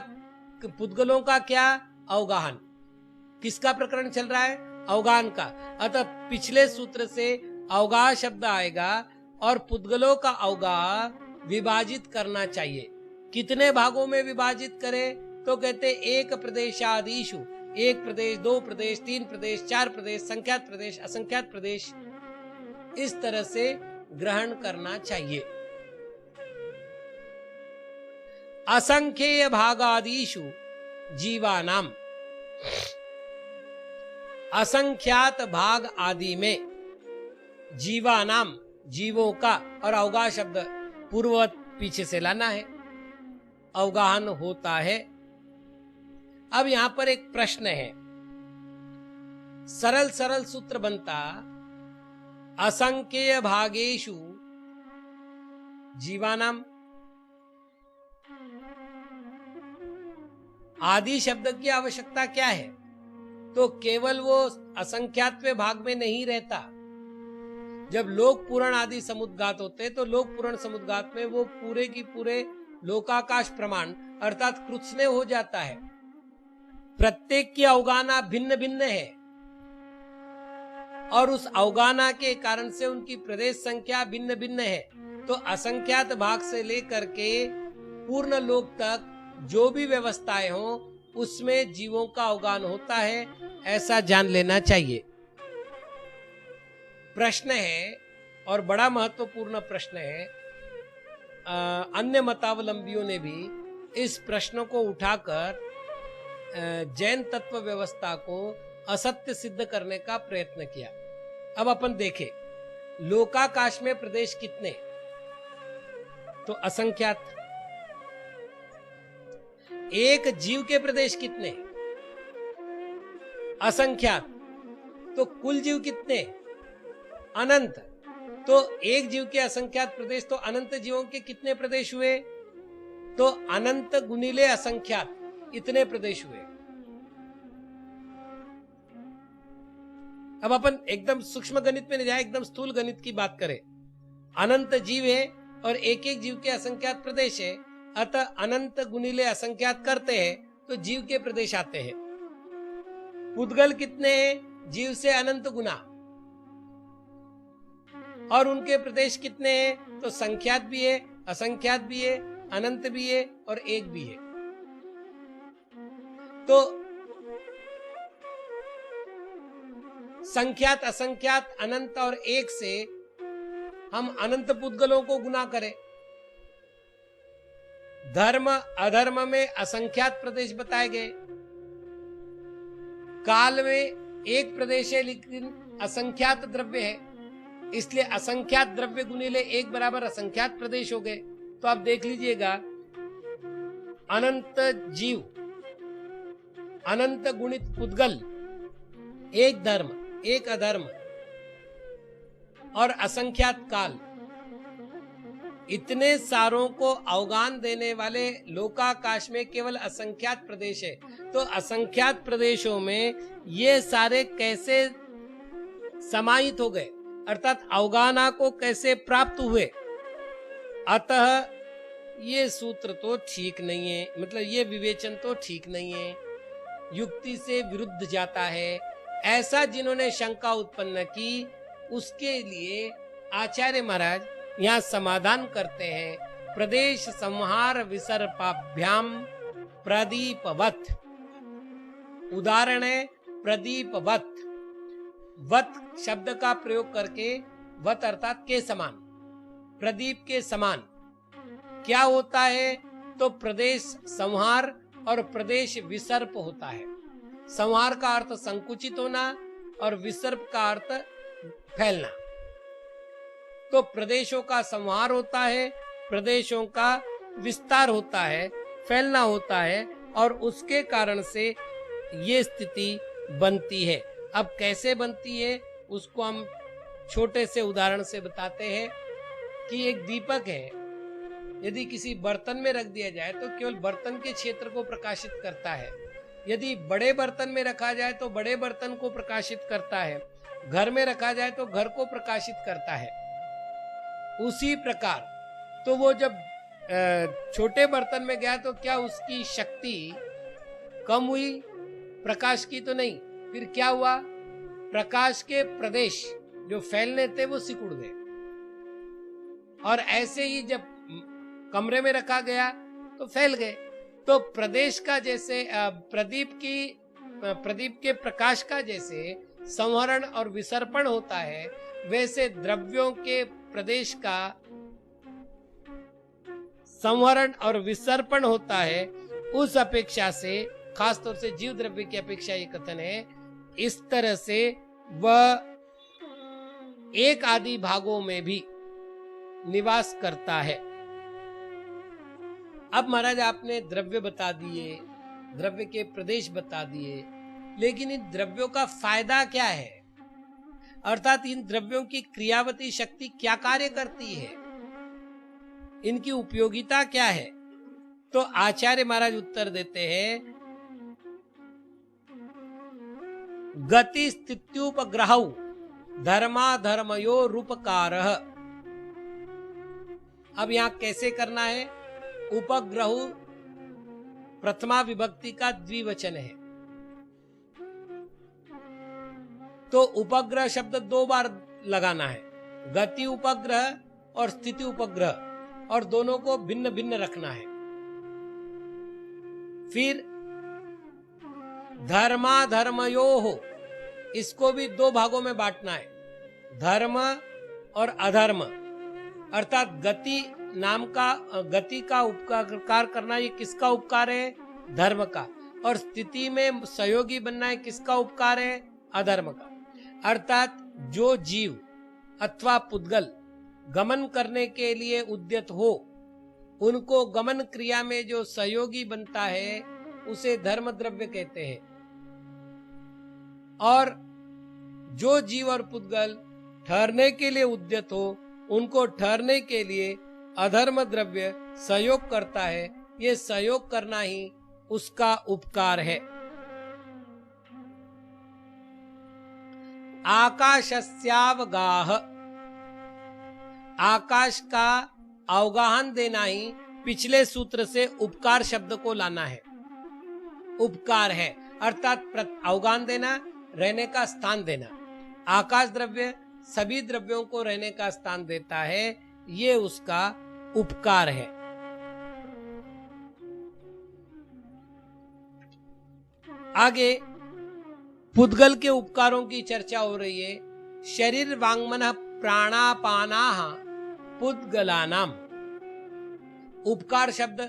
पुद्गलों का? क्या अवगाहन। किसका प्रकरण चल रहा है? अवगाहन का। अतः पिछले सूत्र से अवगाह शब्द आएगा और पुद्गलों का अवगाह विभाजित करना चाहिए। कितने भागों में विभाजित करें? तो कहते एक प्रदेशादिषु, एक प्रदेश, दो प्रदेश, तीन प्रदेश, चार प्रदेश, संख्यात प्रदेश, असंख्यात प्रदेश, इस तरह से ग्रहण करना चाहिए। असंख्येय भागादिषु जीवानाम, असंख्यात भाग आदि में जीवानाम, जीवों का, और अवगाह शब्द पूर्ववत पीछे से लाना है, अवगाहन होता है। अब यहां पर एक प्रश्न है, सरल सरल सूत्र बनता असंख्येय भागेषु जीवानाम। आदि शब्द की आवश्यकता क्या है? तो केवल वो असंख्यात्व भाग में नहीं रहता। जब लोक पुराण आदि समुद्घात होते तो लोक पुराण समुद्घात में वो पूरे की पूरे लोकाकाश प्रमाण अर्थात कृत्स्ने हो जाता है। प्रत्येक की अवगाहना भिन्न भिन्न है और उस अवगाहना के कारण से उनकी प्रदेश संख्या भिन्न भिन्न है। तो असंख्यात भाग से लेकर के पूर्ण लोक तक जो भी व्यवस्थाएं हो उसमें जीवों का अवगाहन होता है, ऐसा जान लेना चाहिए। प्रश्न है और बड़ा महत्वपूर्ण प्रश्न है। अन्य मतावलंबियों ने भी इस प्रश्न को उठाकर जैन तत्व व्यवस्था को असत्य सिद्ध करने का प्रयत्न किया। अब अपन देखें, लोकाकाश में प्रदेश कितने? तो असंख्यात। एक जीव के प्रदेश कितने? असंख्यात। तो कुल जीव कितने? अनंत। तो एक जीव के असंख्यात प्रदेश, तो अनंत जीवों के कितने प्रदेश हुए? तो अनंत गुणिले असंख्यात, इतने प्रदेश हुए। अब अपन एकदम सूक्ष्म गणित में नहीं जाए, एकदम स्थूल गणित की बात करें। अनंत जीव है और एक एक जीव के असंख्यात प्रदेश है, अतः अनंत गुणिले असंख्यात करते हैं तो जीव के प्रदेश आते हैं। पुद्गल कितने हैं? जीव से अनंत गुना। और उनके प्रदेश कितने हैं? तो संख्यात भी है, असंख्यात भी है, अनंत भी है और एक भी है। तो संख्यात, असंख्यात, अनंत और एक से हम अनंत पुद्गलों को गुना करें। धर्म अधर्म में असंख्यात प्रदेश बताए गए। काल में एक प्रदेश है लेकिन असंख्यात द्रव्य है, इसलिए असंख्यात द्रव्य गुणिले एक बराबर असंख्यात प्रदेश हो गए। तो आप देख लीजिएगा, अनंत जीव, अनंत गुणित पुद्गल, एक धर्म, एक अधर्म और असंख्यात काल, इतने सारों को अवगान देने वाले लोकाकाश में केवल असंख्यात प्रदेश है। तो असंख्यात प्रदेशों में ये सारे कैसे समाहित हो गए, अर्थात अवगाना को कैसे प्राप्त हुए? अतः ये सूत्र तो ठीक नहीं है, मतलब ये विवेचन तो ठीक नहीं है, युक्ति से विरुद्ध जाता है। ऐसा जिन्होंने शंका उत्पन्न की, उसके लिए आचार्य महाराज यहाँ समाधान करते हैं। प्रदेश संहार विसर्पाभ्याम प्रदीपवत। उदाहरण है प्रदीपवत। वत शब्द का प्रयोग करके, वत अर्थात के समान, प्रदीप के समान क्या होता है? तो प्रदेश संहार और प्रदेश विसर्प होता है। संहार का अर्थ संकुचित होना और विसर्प का अर्थ फैलना। तो प्रदेशों का संहार होता है, प्रदेशों का विस्तार होता है, फैलना होता है, और उसके कारण से ये स्थिति बनती है। अब कैसे बनती है उसको हम छोटे से उदाहरण से बताते हैं कि एक दीपक है, यदि किसी बर्तन में रख दिया जाए तो केवल बर्तन के क्षेत्र को प्रकाशित करता है। यदि बड़े बर्तन में रखा जाए तो बड़े बर्तन को प्रकाशित करता है, घर में रखा जाए तो घर को प्रकाशित करता है। उसी प्रकार तो वो जब छोटे बर्तन में गया तो क्या उसकी शक्ति कम हुई? प्रकाश की तो नहीं। फिर क्या हुआ? प्रकाश के प्रदेश जो फैलने थे वो सिकुड़ गए। और ऐसे ही जब कमरे में रखा गया तो फैल गए। तो प्रदेश का जैसे प्रदीप के प्रकाश का जैसे संहरण और विसर्पण होता है, वैसे द्रव्यों के प्रदेश का संहरण और विसर्पण होता है। उस अपेक्षा से, खासतौर से जीव द्रव्य की अपेक्षा ये कथन है, इस तरह से वह एक आदि भागों में भी निवास करता है। अब महाराज आपने द्रव्य बता दिए, द्रव्य के प्रदेश बता दिए, लेकिन इन द्रव्यों का फायदा क्या है? अर्थात इन द्रव्यों की क्रियावती शक्ति क्या कार्य करती है, इनकी उपयोगिता क्या है? तो आचार्य महाराज उत्तर देते हैं, गति स्थित्युपग्रहौ धर्माधर्मयो रूपकारः। अब यहां कैसे करना है? उपग्रह प्रथमा विभक्ति का द्विवचन है, तो उपग्रह शब्द दो बार लगाना है, गति उपग्रह और स्थिति उपग्रह, और दोनों को भिन्न भिन्न रखना है। फिर धर्माधर्मयोः, इसको भी दो भागों में बांटना है, धर्म और अधर्म। अर्थात गति नाम का, गति का उपकार करना, ये किसका उपकार है? धर्म का। और स्थिति में सहयोगी बनना है किसका उपकार है? अधर्म का। अर्थात जो जीव अथवा पुद्गल गमन करने के लिए उद्यत हो, उनको गमन क्रिया में जो सहयोगी बनता है उसे धर्म द्रव्य कहते हैं। और जो जीव और पुद्गल ठहरने के लिए उद्यत हो, उनको ठहरने के लिए अधर्म द्रव्य सहयोग करता है। ये सहयोग करना ही उसका उपकार है। आकाशस्यावगाह, आकाश का अवगाहन देना ही पिछले सूत्र से उपकार शब्द को लाना है। उपकार है अर्थात अवगाहन देना, रहने का स्थान देना। आकाश द्रव्य सभी द्रव्यों को रहने का स्थान देता है, ये उसका उपकार है। आगे पुद्गल के उपकारों की चर्चा हो रही है। शरीर वांगमन प्राणापानाः पुद्गलानाम। उपकार शब्द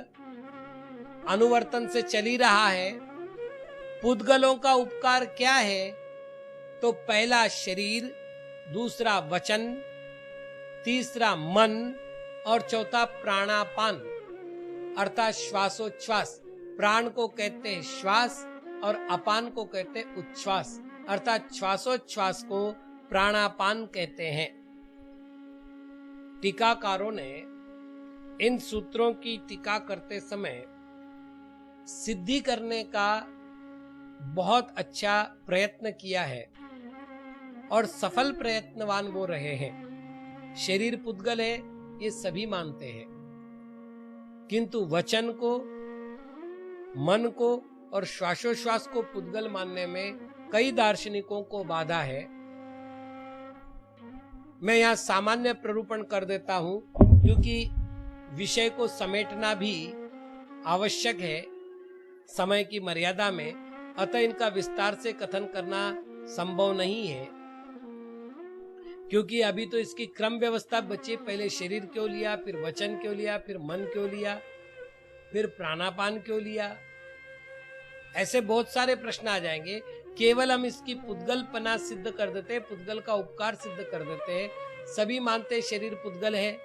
अनुवर्तन से चल ही रहा है। पुद्गलों का उपकार क्या है? तो पहला शरीर, दूसरा वचन, तीसरा मन और चौथा प्राणापान अर्थात श्वासोच्छ्वास। प्राण को कहते हैं श्वास और अपान को कहते हैं उच्छ्वास, अर्थात श्वासोच्छ्वास को प्राणापान कहते हैं। टीकाकारों ने इन सूत्रों की टीका करते समय सिद्धि करने का बहुत अच्छा प्रयत्न किया है और सफल प्रयत्नवान वो रहे हैं। शरीर पुद्गल है ये सभी मानते हैं, किंतु वचन को, मन को और श्वासोश्वास को पुद्गल मानने में कई दार्शनिकों को बाधा है। मैं यहां सामान्य प्ररूपण कर देता हूं क्योंकि विषय को समेटना भी आवश्यक है समय की मर्यादा में, अतः इनका विस्तार से कथन करना संभव नहीं है क्योंकि अभी तो इसकी क्रम व्यवस्था बची। पहले शरीर क्यों लिया, फिर वचन क्यों लिया, फिर मन क्यों लिया, फिर प्राणापान क्यों लिया, ऐसे बहुत सारे प्रश्न आ जाएंगे। केवल हम इसकी पुद्गलपना सिद्ध कर देते हैं, पुद्गल का उपकार सिद्ध कर देते हैं। सभी मानते हैं शरीर पुद्गल है,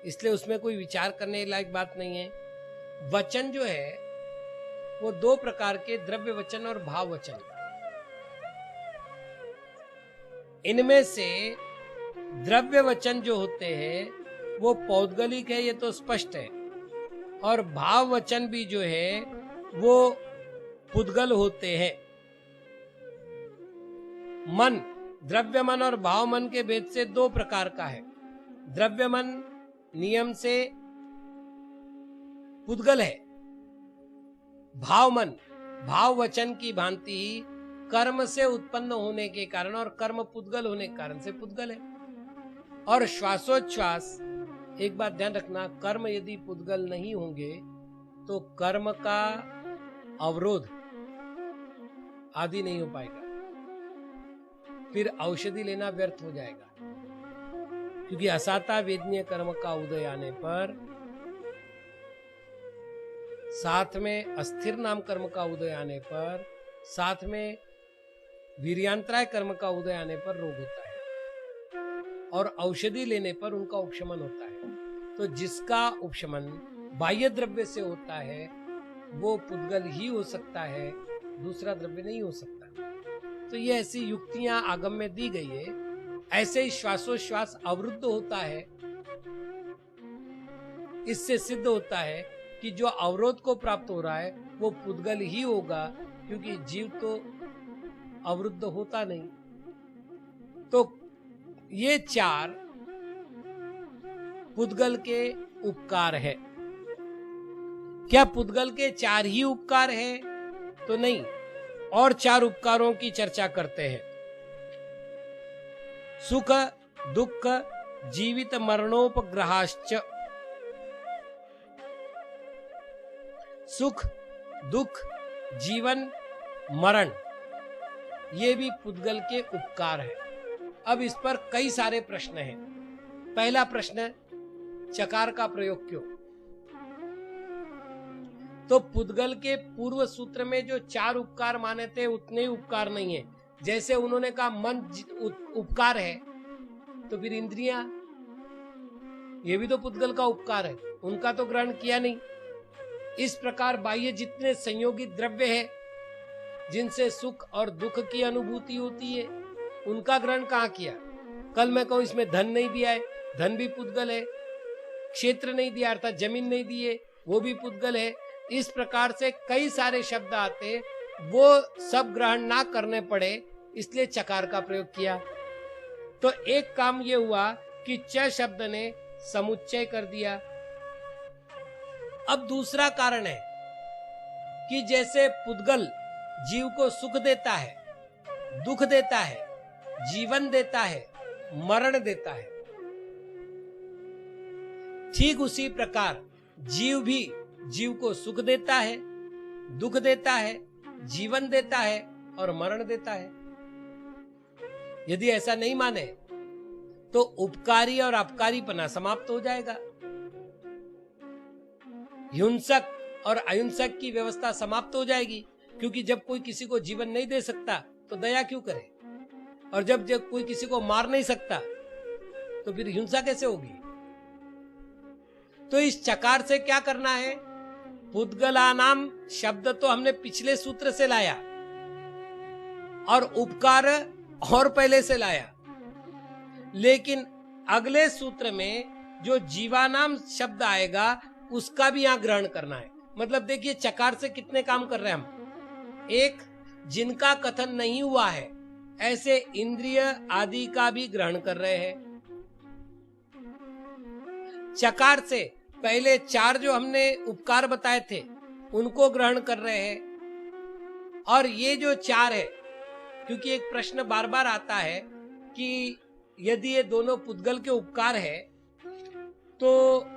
इसलिए उसमें कोई विचार करने लायक बात नहीं है। वचन जो है वो दो प्रकार के, द्रव्य वचन और भाव वचन। इनमें से द्रव्य वचन जो होते हैं वो पौद्गलिक है, ये तो स्पष्ट है, और भाव वचन भी जो है वो पुद्गल होते हैं। मन, द्रव्य मन और भाव मन के भेद से दो प्रकार का है। द्रव्य मन नियम से पुद्गल है, भाव मन भाव वचन की भांति कर्म से उत्पन्न होने के कारण और कर्म पुद्गल होने के कारण से पुद्गल है। और श्वासोच्छ्वास, एक बात ध्यान रखना, कर्म यदि पुद्गल नहीं होंगे तो कर्म का अवरोध आदि नहीं हो पाएगा, फिर औषधि लेना व्यर्थ हो जाएगा। क्योंकि असाता वेदनीय कर्म का उदय आने पर, साथ में अस्थिर नाम कर्म का उदय आने पर, साथ में वीर्यांतराय कर्म का उदय आने पर रोग होता है और औषधि लेने पर उनका उपशमन होता है। तो जिसका उपशमन बाह्य द्रव्य से होता है वो पुद्गल ही हो सकता है, दूसरा द्रव्य नहीं हो सकता। तो ये ऐसी युक्तियां आगम में दी गई है। ऐसे ही श्वासोश्वास अवरुद्ध होता है, इससे सिद्ध होता है कि जो अवरोध को प्राप्त हो रहा है वो पुद्गल ही होगा, क्योंकि जीव तो अवरुद्ध होता नहीं। तो ये चार पुद्गल के उपकार है। क्या पुद्गल के चार ही उपकार है? तो नहीं, और चार उपकारों की चर्चा करते हैं। सुख दुख जीवित मरणोपग्रहाश्च। सुख दुख जीवन मरण, ये भी पुद्गल के उपकार है। अब इस पर कई सारे प्रश्न हैं। पहला प्रश्न, चकार का प्रयोग क्यों? तो पुद्गल के पूर्व सूत्र में जो 4 उपकार माने थे उतने ही उपकार नहीं है। जैसे उन्होंने कहा मन उपकार है, तो फिर इंद्रियां, ये भी तो पुद्गल का उपकार है, उनका तो ग्रहण किया नहीं। इस प्रकार बाह्य जितने संयोगी द्रव्य है जिनसे सुख और दुख की अनुभूति होती है, उनका ग्रहण कहाँ किया। कल मैं कहूं इसमें धन नहीं दिया है, धन भी पुद्गल है। क्षेत्र नहीं दिया अर्थात जमीन नहीं दी है, वो भी पुद्गल है। इस प्रकार से कई सारे शब्द आते, वो सब ग्रहण ना करने पड़े, इसलिए चकार का प्रयोग किया। तो एक काम ये हुआ कि च शब्द ने समुच्चय कर दिया। अब दूसरा कारण है कि जैसे पुद्गल जीव को सुख देता है, दुख देता है, जीवन देता है, मरण देता है, ठीक उसी प्रकार जीव भी जीव को सुख देता है, दुख देता है, जीवन देता है और मरण देता है। यदि ऐसा नहीं माने तो उपकारी और अपकारीपना समाप्त हो जाएगा। हिंसक और अहिंसक की व्यवस्था समाप्त हो जाएगी, क्योंकि जब कोई किसी को जीवन नहीं दे सकता तो दया क्यों करे, और जब कोई किसी को मार नहीं सकता तो फिर हिंसा कैसे होगी। तो इस चकार से क्या करना है, पुद्गलानाम शब्द तो हमने पिछले सूत्र से लाया और उपकार और पहले से लाया, लेकिन अगले सूत्र में जो जीवानाम शब्द आएगा उसका भी यहां ग्रहण करना है। मतलब देखिए चकार से कितने काम कर रहे हैं हम। एक, जिनका कथन नहीं हुआ है ऐसे इंद्रिय आदि का भी ग्रहण कर रहे हैं। चकार से पहले 4 जो हमने उपकार बताए थे उनको ग्रहण कर रहे हैं। और ये जो 4 है, क्योंकि एक प्रश्न बार बार आता है कि यदि ये दोनों पुद्गल के उपकार है तो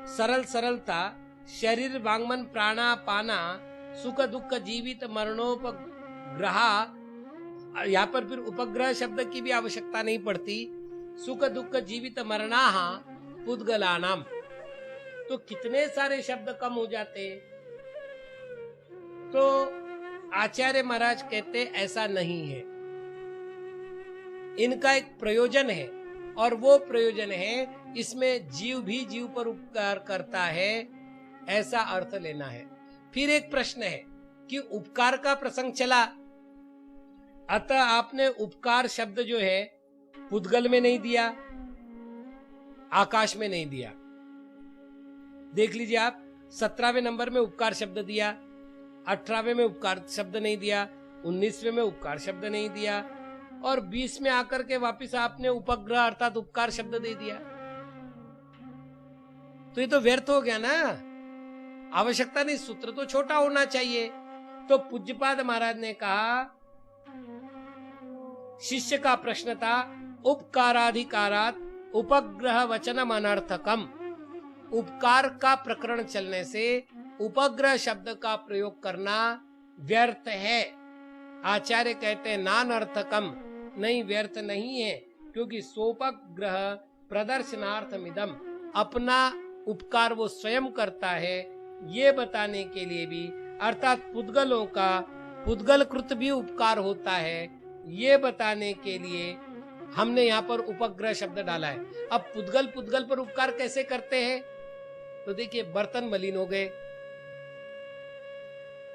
सरलता शरीर वांगमन प्राणापाना सुख दुख जीवित मरणोपग्रहा, यहाँ पर फिर उपग्रह शब्द की भी आवश्यकता नहीं पड़ती, सुख दुख जीवित मरणाहा पुद्गलानाम, तो कितने सारे शब्द कम हो जाते। तो आचार्य महाराज कहते ऐसा नहीं है, इनका एक प्रयोजन है और वो प्रयोजन है इसमें जीव भी जीव पर उपकार करता है, ऐसा अर्थ लेना है। फिर एक प्रश्न है कि उपकार का प्रसंग चला, अतः आपने उपकार शब्द जो है पुद्गल में नहीं दिया, आकाश में नहीं दिया। देख लीजिए आप, 17वें नंबर में उपकार शब्द दिया, 18वें में उपकार शब्द नहीं दिया, 19वें में उपकार शब्द नहीं दिया, और 20 में आकर के वापिस आपने उपग्रह अर्थात उपकार शब्द दे दिया। तो ये तो व्यर्थ हो गया ना, आवश्यकता नहीं, सूत्र तो छोटा होना चाहिए। तो पूज्यपाद महाराज ने कहा, शिष्य का प्रश्न था उपकाराधिकारात उपग्रह वचनम अनर्थकम, उपकार का प्रकरण चलने से उपग्रह शब्द का प्रयोग करना व्यर्थ है। आचार्य कहते हैं नानर्थकम, नहीं व्यर्थ नहीं है, क्योंकि सोपग्रह प्रदर्शनार्थमिदम, अपना उपकार वो स्वयं करता है ये बताने के लिए भी, अर्थात पुद्गलों का पुद्गलकृत भी उपकार होता है ये बताने के लिए हमने यहाँ पर उपग्रह शब्द डाला है। अब पुद्गल पर उपकार कैसे करते हैं, तो देखिए बर्तन मलिन हो गए,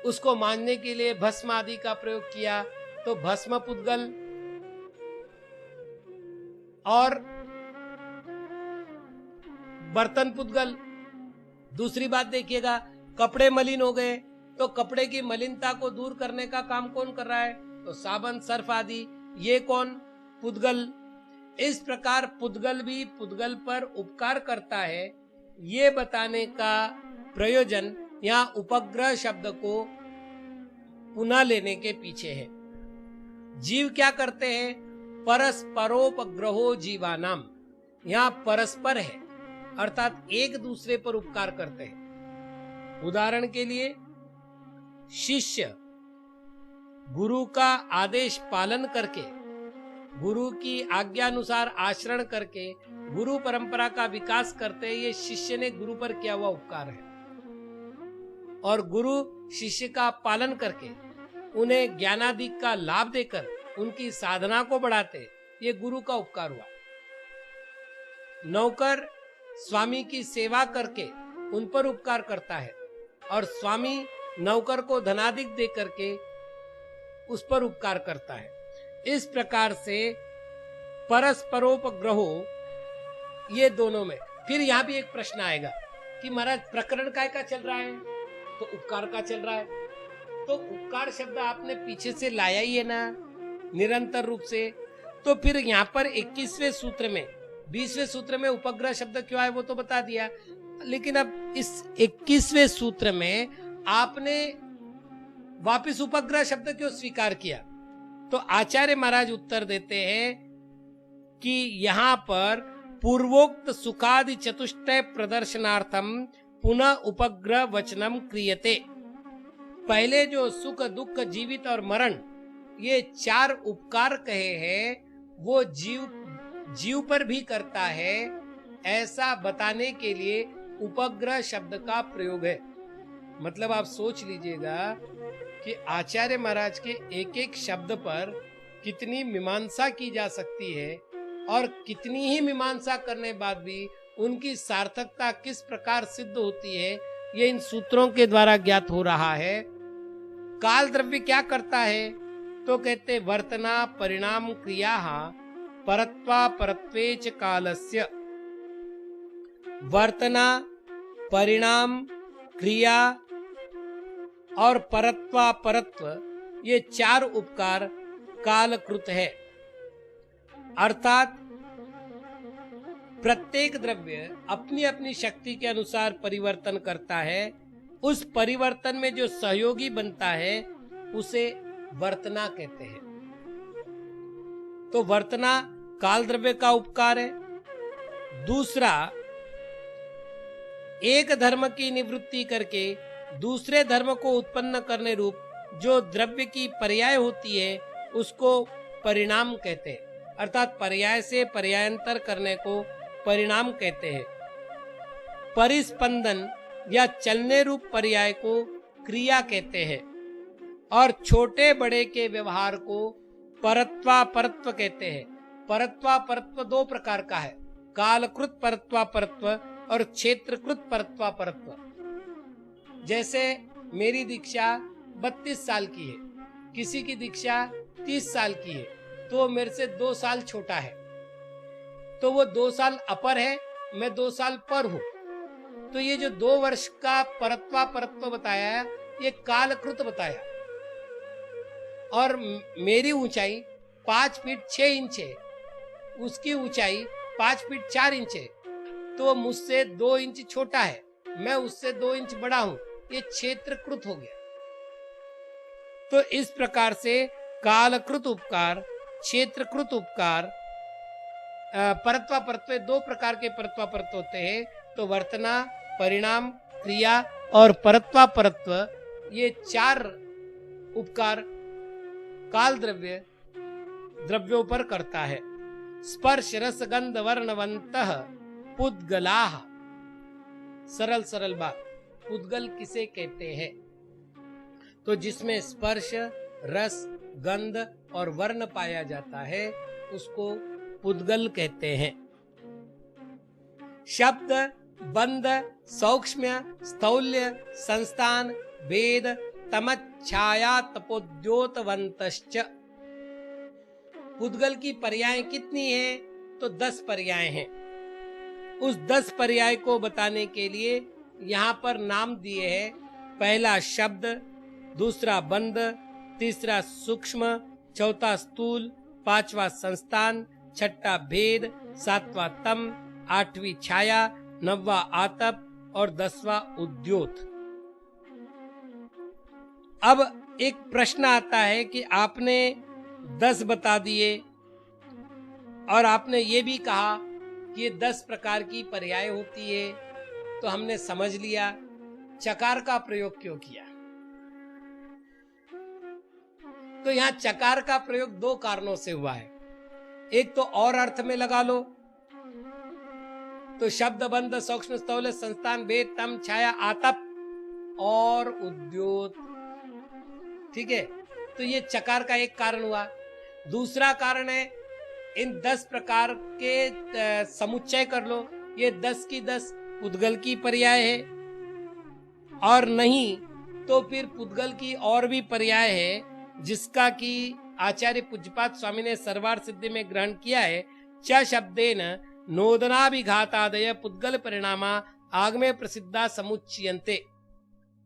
उसको मांजने के लिए भस्म आदि का प्रयोग किया, तो भस्म पुद्गल। और बर्तन पुद्गल। दूसरी बात देखिएगा, कपड़े मलिन हो गए तो कपड़े की मलिनता को दूर करने का काम कौन कर रहा है, तो साबुन सर्फ आदि, ये कौन, पुद्गल। इस प्रकार पुद्गल भी पुद्गल पर उपकार करता है ये बताने का प्रयोजन यहाँ उपग्रह शब्द को पुनः लेने के पीछे है। जीव क्या करते हैं, परस्परोपग्रहो जीवानाम, यहाँ परस्पर है अर्थात एक दूसरे पर उपकार करते हैं। उदाहरण के लिए शिष्य गुरु का आदेश पालन करके, गुरु की आज्ञा अनुसार आचरण करके गुरु परंपरा का विकास करते हैं, ये शिष्य ने गुरु पर किया हुआ उपकार है। और गुरु शिष्य का पालन करके उन्हें ज्ञानादि का लाभ देकर उनकी साधना को बढ़ाते, ये गुरु का उपकार हुआ। नौकर स्वामी की सेवा करके उन पर उपकार करता है और स्वामी नौकर को धनादिक दे करके उस पर उपकार करता है। इस प्रकार से परस्परोपग्रहो ये दोनों में। फिर यहाँ भी एक प्रश्न आएगा कि महाराज प्रकरण काय का चल रहा है, तो उपकार का चल रहा है, तो उपकार शब्द आपने पीछे से लाया ही है ना निरंतर रूप से। तो फिर यहाँ पर 21वें सूत्र में 20वें सूत्र में उपग्रह शब्द क्यों आए वो तो बता दिया, लेकिन अब इस 21वें सूत्र में आपने वापिस उपग्रह शब्द क्यों स्वीकार किया? तो आचार्य महाराज उत्तर देते हैं कि यहाँ पर पूर्वोक्त सुखादि चतुष्टय प्रदर्शनार्थम पुनः उपग्रह वचनम क्रियते। पहले जो सुख दुख जीवित और मरण ये 4 उपकार कहे हैं वो जीव पर भी करता है, ऐसा बताने के लिए उपग्रह शब्द का प्रयोग है। मतलब आप सोच लीजिएगा कि आचार्य महाराज के एक एक शब्द पर कितनी मीमांसा की जा सकती है और कितनी ही मीमांसा करने बाद भी उनकी सार्थकता किस प्रकार सिद्ध होती है, ये इन सूत्रों के द्वारा ज्ञात हो रहा है। काल द्रव्य क्या करता है? तो कहते वर्तना परिणाम क्रिया परत्वा परत्वेच कालस्य। वर्तना परिणाम क्रिया और परत्वा परत्व ये 4 उपकार कालकृत है। अर्थात प्रत्येक द्रव्य अपनी अपनी शक्ति के अनुसार परिवर्तन करता है, उस परिवर्तन में जो सहयोगी बनता है उसे वर्तना कहते हैं। तो वर्तना काल द्रव्य का उपकार है। दूसरा, एक धर्म की निवृत्ति करके दूसरे धर्म को उत्पन्न करने रूप जो द्रव्य की पर्याय होती है उसको परिणाम कहते हैं। अर्थात पर्याय से पर्यायांतर करने को परिणाम कहते हैं। परिस्पंदन या चलने रूप पर्याय को क्रिया कहते हैं और छोटे बड़े के व्यवहार को परत्वा परत्व कहते हैं। परत्वा परत्व 2 प्रकार का है, कालकृत परत्वा परत्व और क्षेत्रकृत परत्वा परत्व। जैसे मेरी दीक्षा 32 साल की है, किसी की दीक्षा 30 साल की है, तो वो मेरे से 2 साल छोटा है, तो वो 2 साल अपर है, मैं 2 साल पर हूं। तो ये जो 2 वर्ष का परत्वा परत्व बताया ये कालकृत बताया। और मेरी ऊंचाई 5 फीट 6 इंच है, उसकी ऊंचाई 5 फीट 4 इंच है, तो वो मुझसे 2 इंच छोटा है, मैं उससे 2 इंच बड़ा हूं, ये क्षेत्रकृत हो गया। तो इस प्रकार से कालकृत उपकार, क्षेत्रकृत उपकार, परत्वा परत्व 2 प्रकार के परत्वा परत्व होते हैं। तो वर्तना, परिणाम, क्रिया और परत्वा परत्व ये 4 उपकार काल द्रव्यों पर करता है। स्पर्श रस गंध वर्णवंतः पुद्गलाः। सरल सरल बात, पुद्गल किसे कहते हैं? तो जिसमें स्पर्श, रस, गंध और वर्ण पाया जाता है उसको पुद्गल कहते हैं। शब्द, बंध, सौक्ष्म्य, स्थौल्य, संस्थान, भेद, तमच्छाया तपोद्योतवंतश्च। पुद्गल की पर्याय कितनी है? तो 10 पर्याय हैं। उस 10 पर्याय को बताने के लिए यहाँ पर नाम दिए हैं। पहला शब्द, दूसरा बंध, तीसरा सूक्ष्म, चौथा स्थूल, 5वां संस्थान, 6वां भेद, 7वां तम, 8वीं छाया, 9वां आतप और 10वां उद्योत। अब एक प्रश्न आता है कि आपने 10 बता दिए और आपने ये भी कहा कि ये 10 प्रकार की पर्याय होती है, तो हमने समझ लिया, चकार का प्रयोग क्यों किया? तो यहाँ चकार का प्रयोग 2 कारणों से हुआ है। एक तो और अर्थ में लगा लो, तो शब्द, बंध, सूक्ष्म, स्थूल, संस्थान, भेद, तम, छाया, आतप और उद्योत। ठीक है, तो ये चकार का एक कारण हुआ। दूसरा कारण है इन 10 प्रकार के समुच्चय कर लो, ये 10 की 10 पुद्गल की पर्याय है, और नहीं तो फिर पुद्गल की और भी पर्याय है जिसका कि आचार्य पूज्यपाद स्वामी ने सर्वार सिद्धि में ग्रहण किया है। च शब्देन नोदनाभिघातादय पुद्गल परिणामा आगमे प्रसिद्धा समुच्चयन्ते।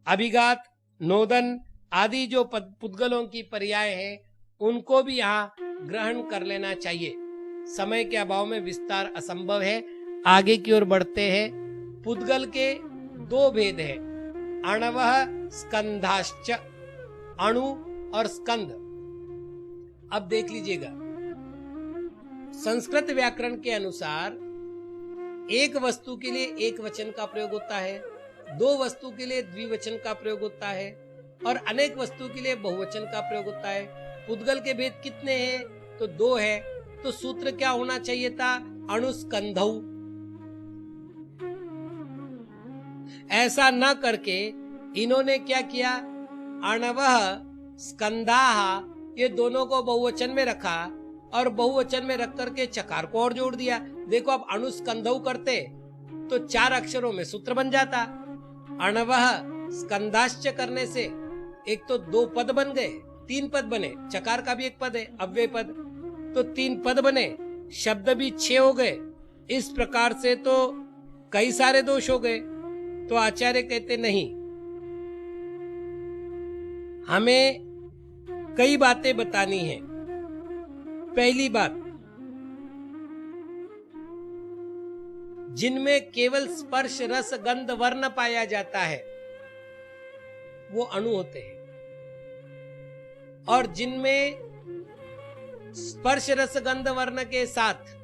अभिघात, नोदन आदि जो पुद्गलों की पर्याय है उनको भी यहाँ ग्रहण कर लेना चाहिए। समय के अभाव में विस्तार असंभव है। आगे की ओर बढ़ते हैं। पुद्गल के 2 भेद हैं, अणवः स्कंधाश्च, अणु और स्कंद। अब देख लीजिएगा, संस्कृत व्याकरण के अनुसार एक वस्तु के लिए एक वचन का प्रयोग होता है, 2 वस्तु के लिए द्विवचन का प्रयोग होता है, और अनेक वस्तु के लिए बहुवचन का प्रयोग होता है। पुद्गल के भेद कितने हैं? तो 2 है। तो सूत्र क्या होना चाहिए था? अणुस्कंधौ। ऐसा न करके इन्होंने क्या किया? अणवः स्कंधाः, ये दोनों को बहुवचन में रखा और बहुवचन में रख करके चकार को और जोड़ दिया। देखो, अब अणुस्कंधौ करते तो 4 अक्षरों में सूत्र बन जाता। अणवः स्कंधाश्च करने से एक तो 2 पद बन गए, 3 पद बने। चकार का भी एक पद है, अव्यय पद, तो 3 पद बने, शब्द भी 6 हो गए। इस प्रकार से तो कई सारे दोष हो गए। तो आचार्य कहते नहीं, हमें कई बातें बतानी है। पहली बात, जिनमें केवल स्पर्श रस गंध वर्ण पाया जाता है वो अणु होते हैं, और जिनमें स्पर्श रस गंध वर्ण के साथ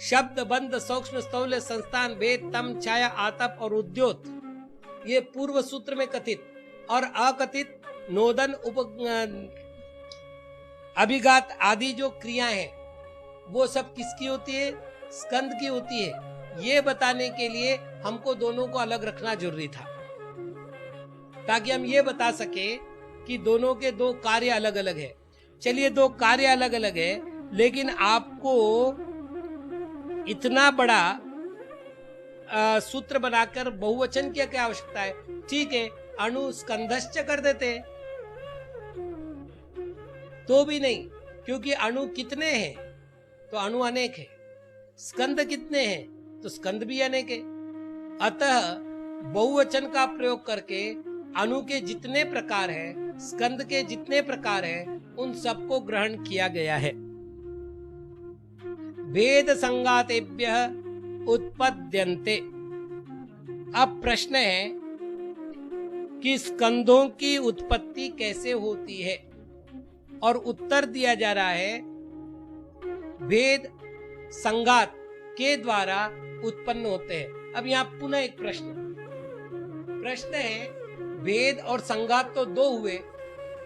शब्द बंध सूक्ष्म स्थूल संस्थान भेद तम छाया आतप और उद्योत, ये पूर्व सूत्र में कथित और अकथित नोदन अभिघात आदि जो क्रियाएं हैं वो सब किसकी होती है? स्कंद की होती है। ये बताने के लिए हमको दोनों को अलग रखना जरूरी था, ताकि हम ये बता सके कि दोनों के 2 कार्य अलग अलग है। चलिए, 2 कार्य अलग अलग है, लेकिन आपको इतना बड़ा सूत्र बनाकर बहुवचन की क्या आवश्यकता है? ठीक है, अणु स्कंधश्च कर देते तो भी नहीं, क्योंकि अणु कितने हैं? तो अणु अनेक है। स्कंद कितने हैं? तो स्कंद भी अनेक है। अतः बहुवचन का प्रयोग करके अणु के जितने प्रकार हैं, स्कंद के जितने प्रकार हैं, उन सबको ग्रहण किया गया है। भेद संगातेभ्यः उत्पद्यन्ते। अब प्रश्न है कि स्कंदों की उत्पत्ति कैसे होती है, और उत्तर दिया जा रहा है भेद संगात के द्वारा उत्पन्न होते हैं। अब यहाँ पुनः एक प्रश्न है, भेद और संगात तो 2 हुए,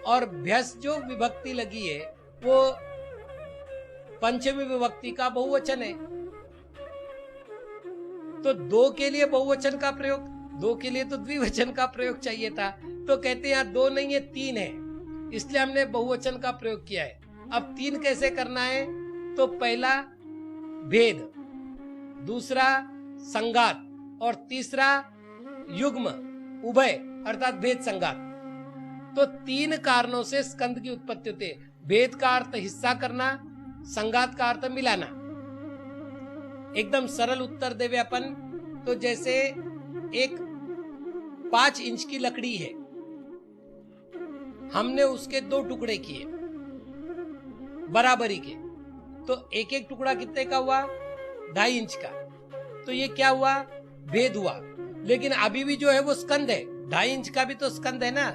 और भ्यस जो विभक्ति लगी है वो पंचमी विभक्ति का बहुवचन है। तो 2 के लिए बहुवचन का प्रयोग, 2 के लिए तो द्विवचन का प्रयोग चाहिए था। तो कहते हैं यहाँ 2 नहीं है, 3 है, इसलिए हमने बहुवचन का प्रयोग किया है। अब 3 कैसे करना है? तो पहला भेद, दूसरा संगात, और तीसरा युग्म उभय अर्थात भेद संगात। तो 3 कारणों से स्कंद की उत्पत्ति होती है। भेद का अर्थ हिस्सा करना, संगात का अर्थ मिलाना। एकदम सरल उत्तर देवे अपन तो जैसे एक 5 इंच की लकड़ी है, हमने उसके 2 टुकड़े किए बराबरी के, तो एक एक टुकड़ा कितने का हुआ? 2.5 इंच का। तो ये क्या हुआ? भेद हुआ। लेकिन अभी भी जो है वो स्कंद है। 2.5 इंच का भी तो स्कंद है ना।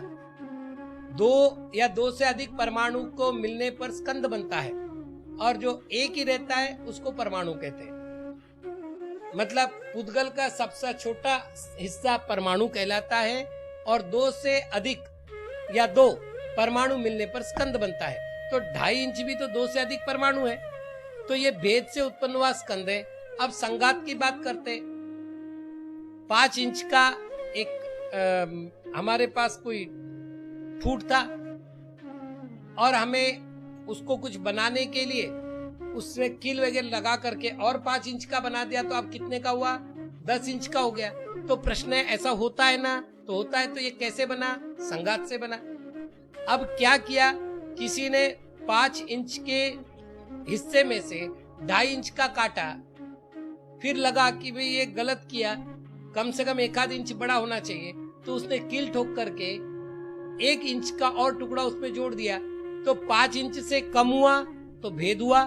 2 या 2 से अधिक परमाणु को मिलने पर स्कंद बनता है, और जो एक ही रहता है उसको परमाणु कहते हैं। मतलब पुद्गल का सबसे छोटा हिस्सा परमाणु कहलाता है, और 2 से अधिक या 2 परमाणु मिलने पर स्कंद बनता है। तो 2.5 इंच भी तो 2 से अधिक परमाणु है, तो ये भेद से उत्पन्न हुआ स्कंद है। अब संगात की बात करते, 5 इंच का एक हमारे पास कोई फूट था और हमें उसको कुछ बनाने के लिए उसमें कील वगैरह लगा करके और 5 इंच का बना दिया, तो अब कितने का हुआ? 10 इंच का हो गया। तो प्रश्न है, ऐसा होता है ना? तो होता है। तो ये कैसे बना? संघात से बना। अब क्या किया, किसी ने 5 इंच के हिस्से में से 2.5 इंच का काटा, फिर लगा कि भाई ये गलत किया, कम से कम 1 आध इंच बड़ा होना चाहिए, तो उसने कील ठोक करके 1 इंच का और टुकड़ा उसमें जोड़ दिया। तो 5 इंच से कम हुआ तो भेद हुआ,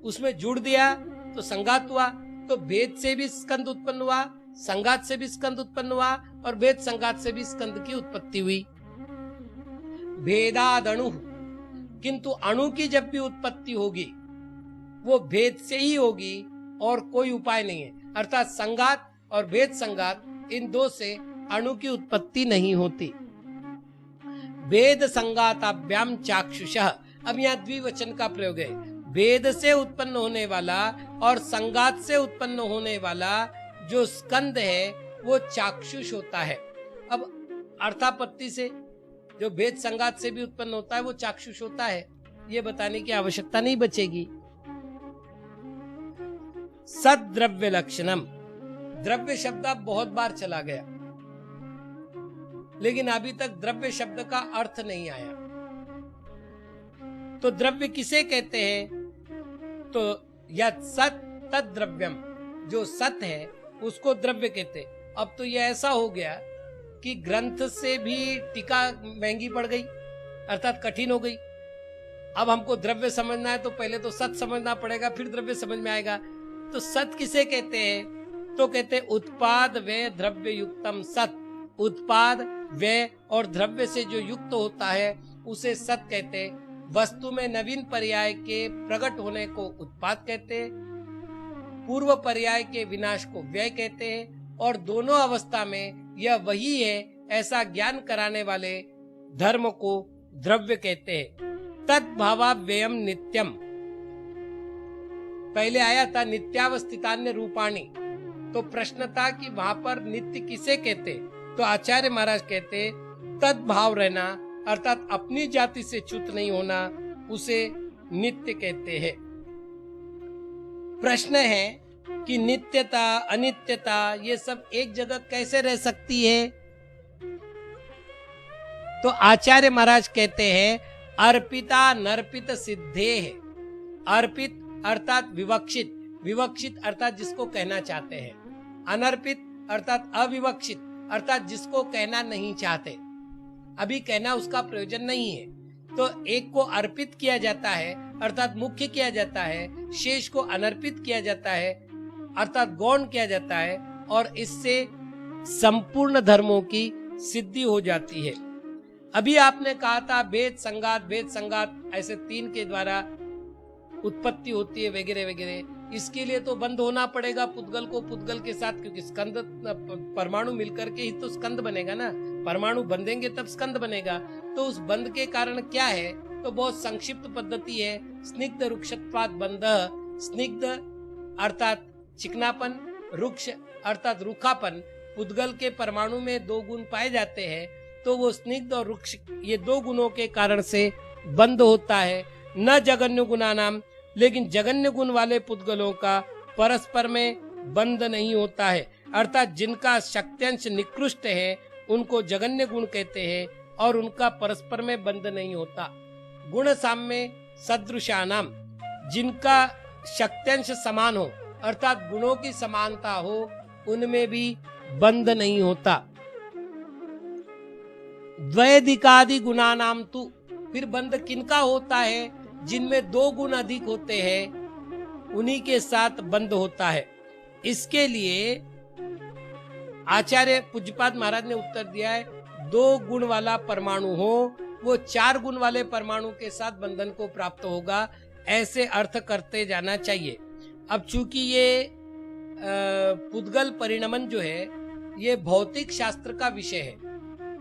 उसमें जुड़ दिया तो संघात हुआ। तो भेद से भी स्कंद उत्पन्न हुआ, संघात से भी स्कंद उत्पन्न हुआ, और भेद संघात से भी स्कंद की उत्पत्ति हुई। भेदाद अणु, किंतु अणु की जब भी उत्पत्ति होगी वो भेद से ही होगी और कोई उपाय नहीं है। अर्थात संघात और भेद संघात, इन दो से अणु की उत्पत्ति नहीं होती। भेद संघाताभ्याम चाक्षुषः, अब यहाँ द्विवचन का प्रयोग है। भेद से उत्पन्न होने वाला और संघात से उत्पन्न होने वाला जो स्कंद है वो चाक्षुष होता है। अब अर्थापत्ति से जो भेद संघात से भी उत्पन्न होता है वो चाक्षुष होता है, ये बताने की आवश्यकता नहीं बचेगी। सद्द्रव्य लक्षणम, द्रव्य शब्द अब बहुत बार चला गया, लेकिन अभी तक द्रव्य शब्द का अर्थ नहीं आया। तो द्रव्य किसे कहते हैं? तो यत् सत् तद द्रव्यम, जो सत है उसको द्रव्य कहते। अब तो यह ऐसा हो गया कि ग्रंथ से भी टीका महंगी पड़ गई, अर्थात कठिन हो गई। अब हमको द्रव्य समझना है तो पहले तो सत समझना पड़ेगा, फिर द्रव्य समझ में आएगा। तो सत किसे कहते हैं? तो कहते हैं उत्पाद व्यय द्रव्य युक्तम सत। उत्पाद व्यय और द्रव्य से जो युक्त होता है उसे सत कहते हैं। वस्तु में नवीन पर्याय के प्रकट होने को उत्पाद कहते हैं, पूर्व पर्याय के विनाश को व्यय कहते हैं, और दोनों अवस्था में यह वही है ऐसा ज्ञान कराने वाले धर्म को द्रव्य कहते हैं। तद्भावाव्ययम नित्यम, पहले आया था नित्यावस्थितान्य रूपाणी, तो प्रश्न था कि वहां पर नित्य किसे कहते? तो आचार्य महाराज कहते तद्भाव रहना, अर्थात अपनी जाति से च्युत नहीं होना, उसे नित्य कहते हैं। प्रश्न है कि नित्यता अनित्यता ये सब एक जगह कैसे रह सकती है? तो आचार्य महाराज कहते हैं अर्पिता नर्पित सिद्धे है। अर्पित अर्थात विवक्षित, विवक्षित अर्थात जिसको कहना चाहते हैं, अनर्पित अर्थात अविवक्षित अर्थात जिसको कहना नहीं चाहते, अभी कहना उसका प्रयोजन नहीं है। तो एक को अर्पित किया जाता है अर्थात मुख्य किया जाता है, शेष को अनर्पित किया जाता है अर्थात गौण किया जाता है, और इससे संपूर्ण धर्मों की सिद्धि हो जाती है। अभी आपने कहा था भेद संघात ऐसे 3 के द्वारा उत्पत्ति होती है वगैरह वगैरह। इसके लिए तो बंद होना पड़ेगा पुद्गल को पुद्गल के साथ, क्योंकि स्कंद परमाणु मिलकर के ही तो स्कंद बनेगा ना, परमाणु बंधेंगे तब स्कंद बनेगा। तो उस बंध के कारण क्या है? तो बहुत संक्षिप्त पद्धति है, स्निग्ध रुक्षत्वात् बंध। स्निग्ध अर्थात चिकनापन, रुक्ष अर्थात रूखापन, पुद्गल के परमाणु में 2 गुण पाए जाते हैं, तो वो स्निग्ध और रुक्ष ये 2 गुणों के कारण से बंध होता है। न जगन्य गुणा नाम, लेकिन जगन्य गुण वाले पुद्गलों का परस्पर में बंध नहीं होता है, अर्थात जिनका शक्त्यंश निकृष्ट है उनको जगन्य गुण कहते हैं और उनका परस्पर में बंध नहीं होता। गुण साम्य सदृशानाम, जिनका शक्त्यंश समान हो अर्थात गुणों की समानता हो, उनमें भी बंध नहीं होता। द्वैधिकादि गुणानाम तु, फिर बंध किनका होता है? जिनमें 2 गुण अधिक होते हैं उन्हीं के साथ बंध होता है। इसके लिए आचार्य पूज्यपाद महाराज ने उत्तर दिया है 2 गुण वाला परमाणु हो वो 4 गुण वाले परमाणु के साथ बंधन को प्राप्त होगा, ऐसे अर्थ करते जाना चाहिए। अब चूंकि ये पुद्गल परिणमन जो है ये भौतिक शास्त्र का विषय है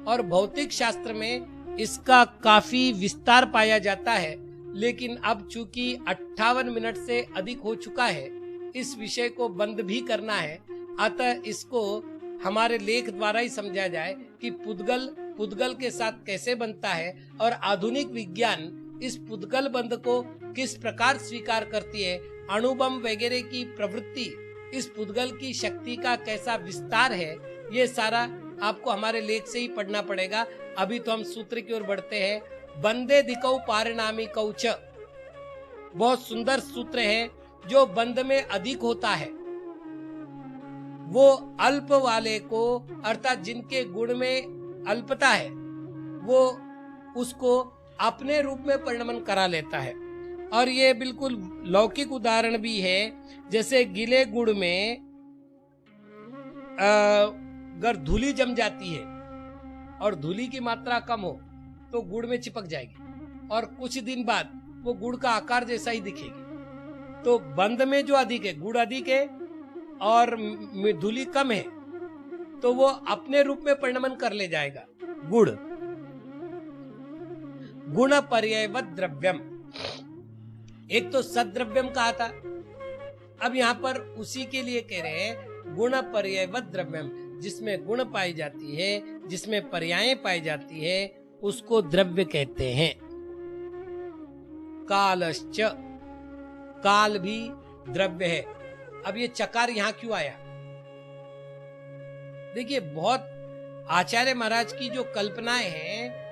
और भौतिक शास्त्र में इसका काफी विस्तार पाया जाता है, लेकिन अब चूंकि 58 मिनट से अधिक हो चुका है, इस विषय को बंद भी करना है, अतः इसको हमारे लेख द्वारा ही समझा जाए कि पुद्गल के साथ कैसे बनता है और आधुनिक विज्ञान इस पुद्गल बंध को किस प्रकार स्वीकार करती है, अणुबम वगैरह की प्रवृत्ति, इस पुद्गल की शक्ति का कैसा विस्तार है, ये सारा आपको हमारे लेख से ही पढ़ना पड़ेगा। अभी तो हम सूत्र की ओर बढ़ते हैं। बंदे दिकौ पारिणामी कौच, बहुत सुंदर सूत्र है। जो बंद में अधिक होता है वो अल्प वाले को, अर्थात जिनके गुण में अल्पता है, वो उसको अपने रूप में परिणमन करा लेता है। और ये बिल्कुल लौकिक उदाहरण भी है। जैसे गीले गुड़ में अगर धूली जम जाती है और धूली की मात्रा कम हो तो गुड़ में चिपक जाएगी और कुछ दिन बाद वो गुड़ का आकार जैसा ही दिखेगी। तो बंद में जो अधिक है, गुड़ अधिक है और धूली कम है, तो वो अपने रूप में परिणमन कर ले जाएगा गुड़। गुण पर्ययवत द्रव्यम, एक तो सद्द्रव्यम कहा था, अब यहां पर उसी के लिए कह रहे हैं गुण पर्ययवत द्रव्यम, जिसमें गुण पाई जाती है, जिसमें पर्याय पाई जाती है, उसको द्रव्य कहते हैं। कालश्च, काल भी द्रव्य है। अब ये चकार यहां क्यों आया? देखिए, बहुत आचार्य महाराज की जो कल्पनाएं हैं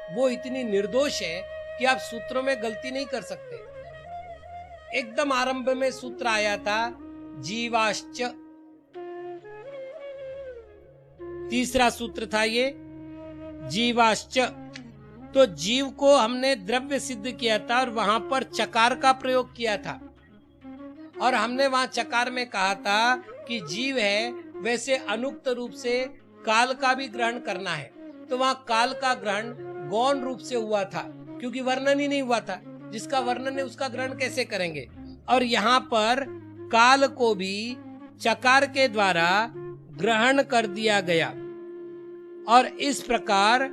वो इतनी निर्दोष है कि आप सूत्रों में गलती नहीं कर सकते। एकदम आरंभ में सूत्र आया था जीवाश्च, तीसरा सूत्र था ये जीवाश्च। तो जीव को हमने द्रव्य सिद्ध किया था और वहां पर चकार का प्रयोग किया था, और हमने वहां चकार में कहा था कि जीव है, वैसे अनुक्त रूप से काल का भी ग्रहण करना है। तो वहां काल का ग्रहण गौण रूप से हुआ था, क्योंकि वर्णन ही नहीं हुआ था। जिसका वर्णन है उसका ग्रहण कैसे करेंगे? और यहाँ पर काल को भी चकार के द्वारा ग्रहण कर दिया गया, और इस प्रकार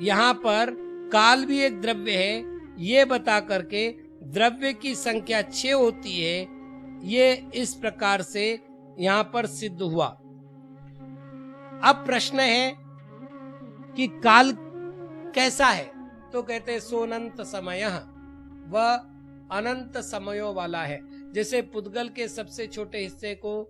यहाँ पर काल भी एक द्रव्य है, ये बता करके द्रव्य की संख्या 6 होती है, ये इस प्रकार से यहाँ पर सिद्ध हुआ। अब प्रश्न है कि काल कैसा है? तो कहते हैं सोनंत समय, वह अनंत समयों वाला है। जैसे पुद्गल के सबसे छोटे हिस्से को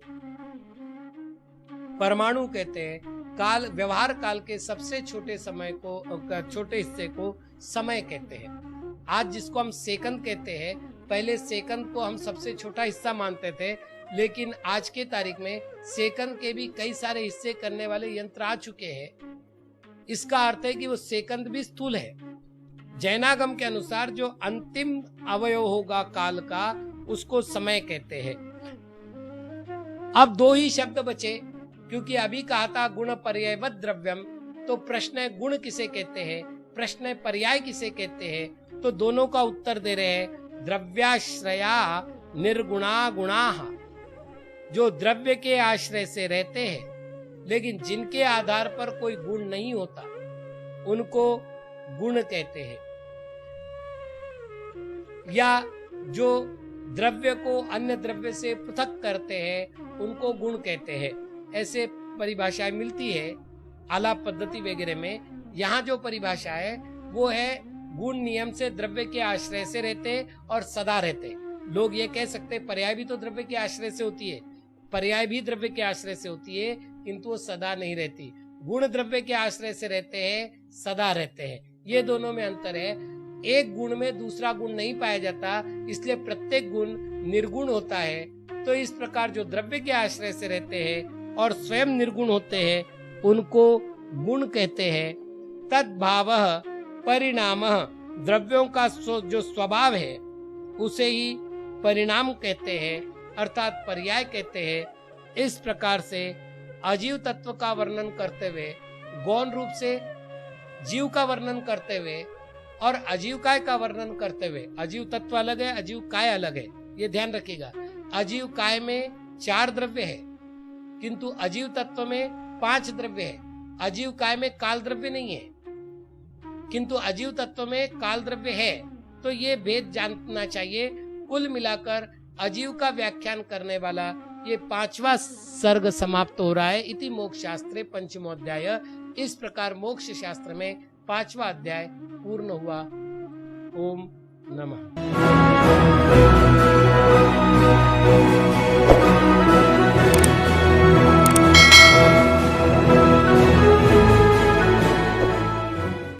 परमाणु कहते हैं, काल व्यवहार काल के सबसे छोटे समय को, छोटे हिस्से को समय कहते हैं। आज जिसको हम सेकंड कहते हैं, पहले सेकंड को हम सबसे छोटा हिस्सा मानते थे, लेकिन आज के तारीख में सेकंड के भी कई सारे हिस्से करने वाले यंत्र आ चुके हैं। इसका अर्थ है कि वो सेकंड भी स्थूल है। जैनागम के अनुसार जो अंतिम अवयव होगा काल का, उसको समय कहते हैं। अब 2 ही शब्द बचे, क्योंकि अभी कहा था गुण पर्यायवत द्रव्यम, तो प्रश्न है गुण किसे कहते हैं, प्रश्न है पर्याय किसे कहते हैं। तो दोनों का उत्तर दे रहे हैं द्रव्याश्रया निर्गुणा गुणाः, जो द्रव्य के आश्रय से रहते हैं लेकिन जिनके आधार पर कोई गुण नहीं होता, उनको गुण कहते हैं। या जो द्रव्य को अन्य द्रव्य से पृथक करते हैं, उनको गुण कहते हैं। ऐसे परिभाषाएं मिलती है आलाप पद्धति वगैरह में। यहाँ जो परिभाषा है वो है गुण नियम से द्रव्य के आश्रय से रहते और सदा रहते। लोग ये कह सकते हैं पर्याय भी तो द्रव्य के आश्रय से होती है, पर्याय भी द्रव्य के आश्रय से होती है, किंतु वो सदा नहीं रहती। गुण द्रव्य के आश्रय से रहते हैं, सदा रहते हैं, ये दोनों में अंतर है। एक गुण में दूसरा गुण नहीं पाया जाता, इसलिए प्रत्येक गुण निर्गुण होता है। तो इस प्रकार जो द्रव्य के आश्रय से रहते हैं और स्वयं निर्गुण होते हैं, उनको गुण कहते हैं। तद्भावः परिणामः, द्रव्यों का जो स्वभाव है उसे ही परिणाम कहते हैं, अर्थात पर्याय कहते हैं। इस प्रकार से अजीव तत्व का वर्णन करते हुए, गौण रूप से जीव का वर्णन करते हुए और अजीव काय का वर्णन करते हुए, अजीव तत्व अलग है, अजीव काय अलग है, ये ध्यान रखिएगा। अजीव काय में 4 द्रव्य है, किंतु अजीव तत्व में 5 द्रव्य है। अजीव काय में काल द्रव्य नहीं है, किंतु अजीव तत्व में काल द्रव्य है। तो ये भेद जानना चाहिए। कुल मिलाकर अजीव का व्याख्यान करने वाला ये 5वां सर्ग समाप्त हो रहा है। इति मोक्ष शास्त्रे पंचमोध्याय। इस प्रकार मोक्ष शास्त्र में 5वां अध्याय पूर्ण हुआ। ओम नमः।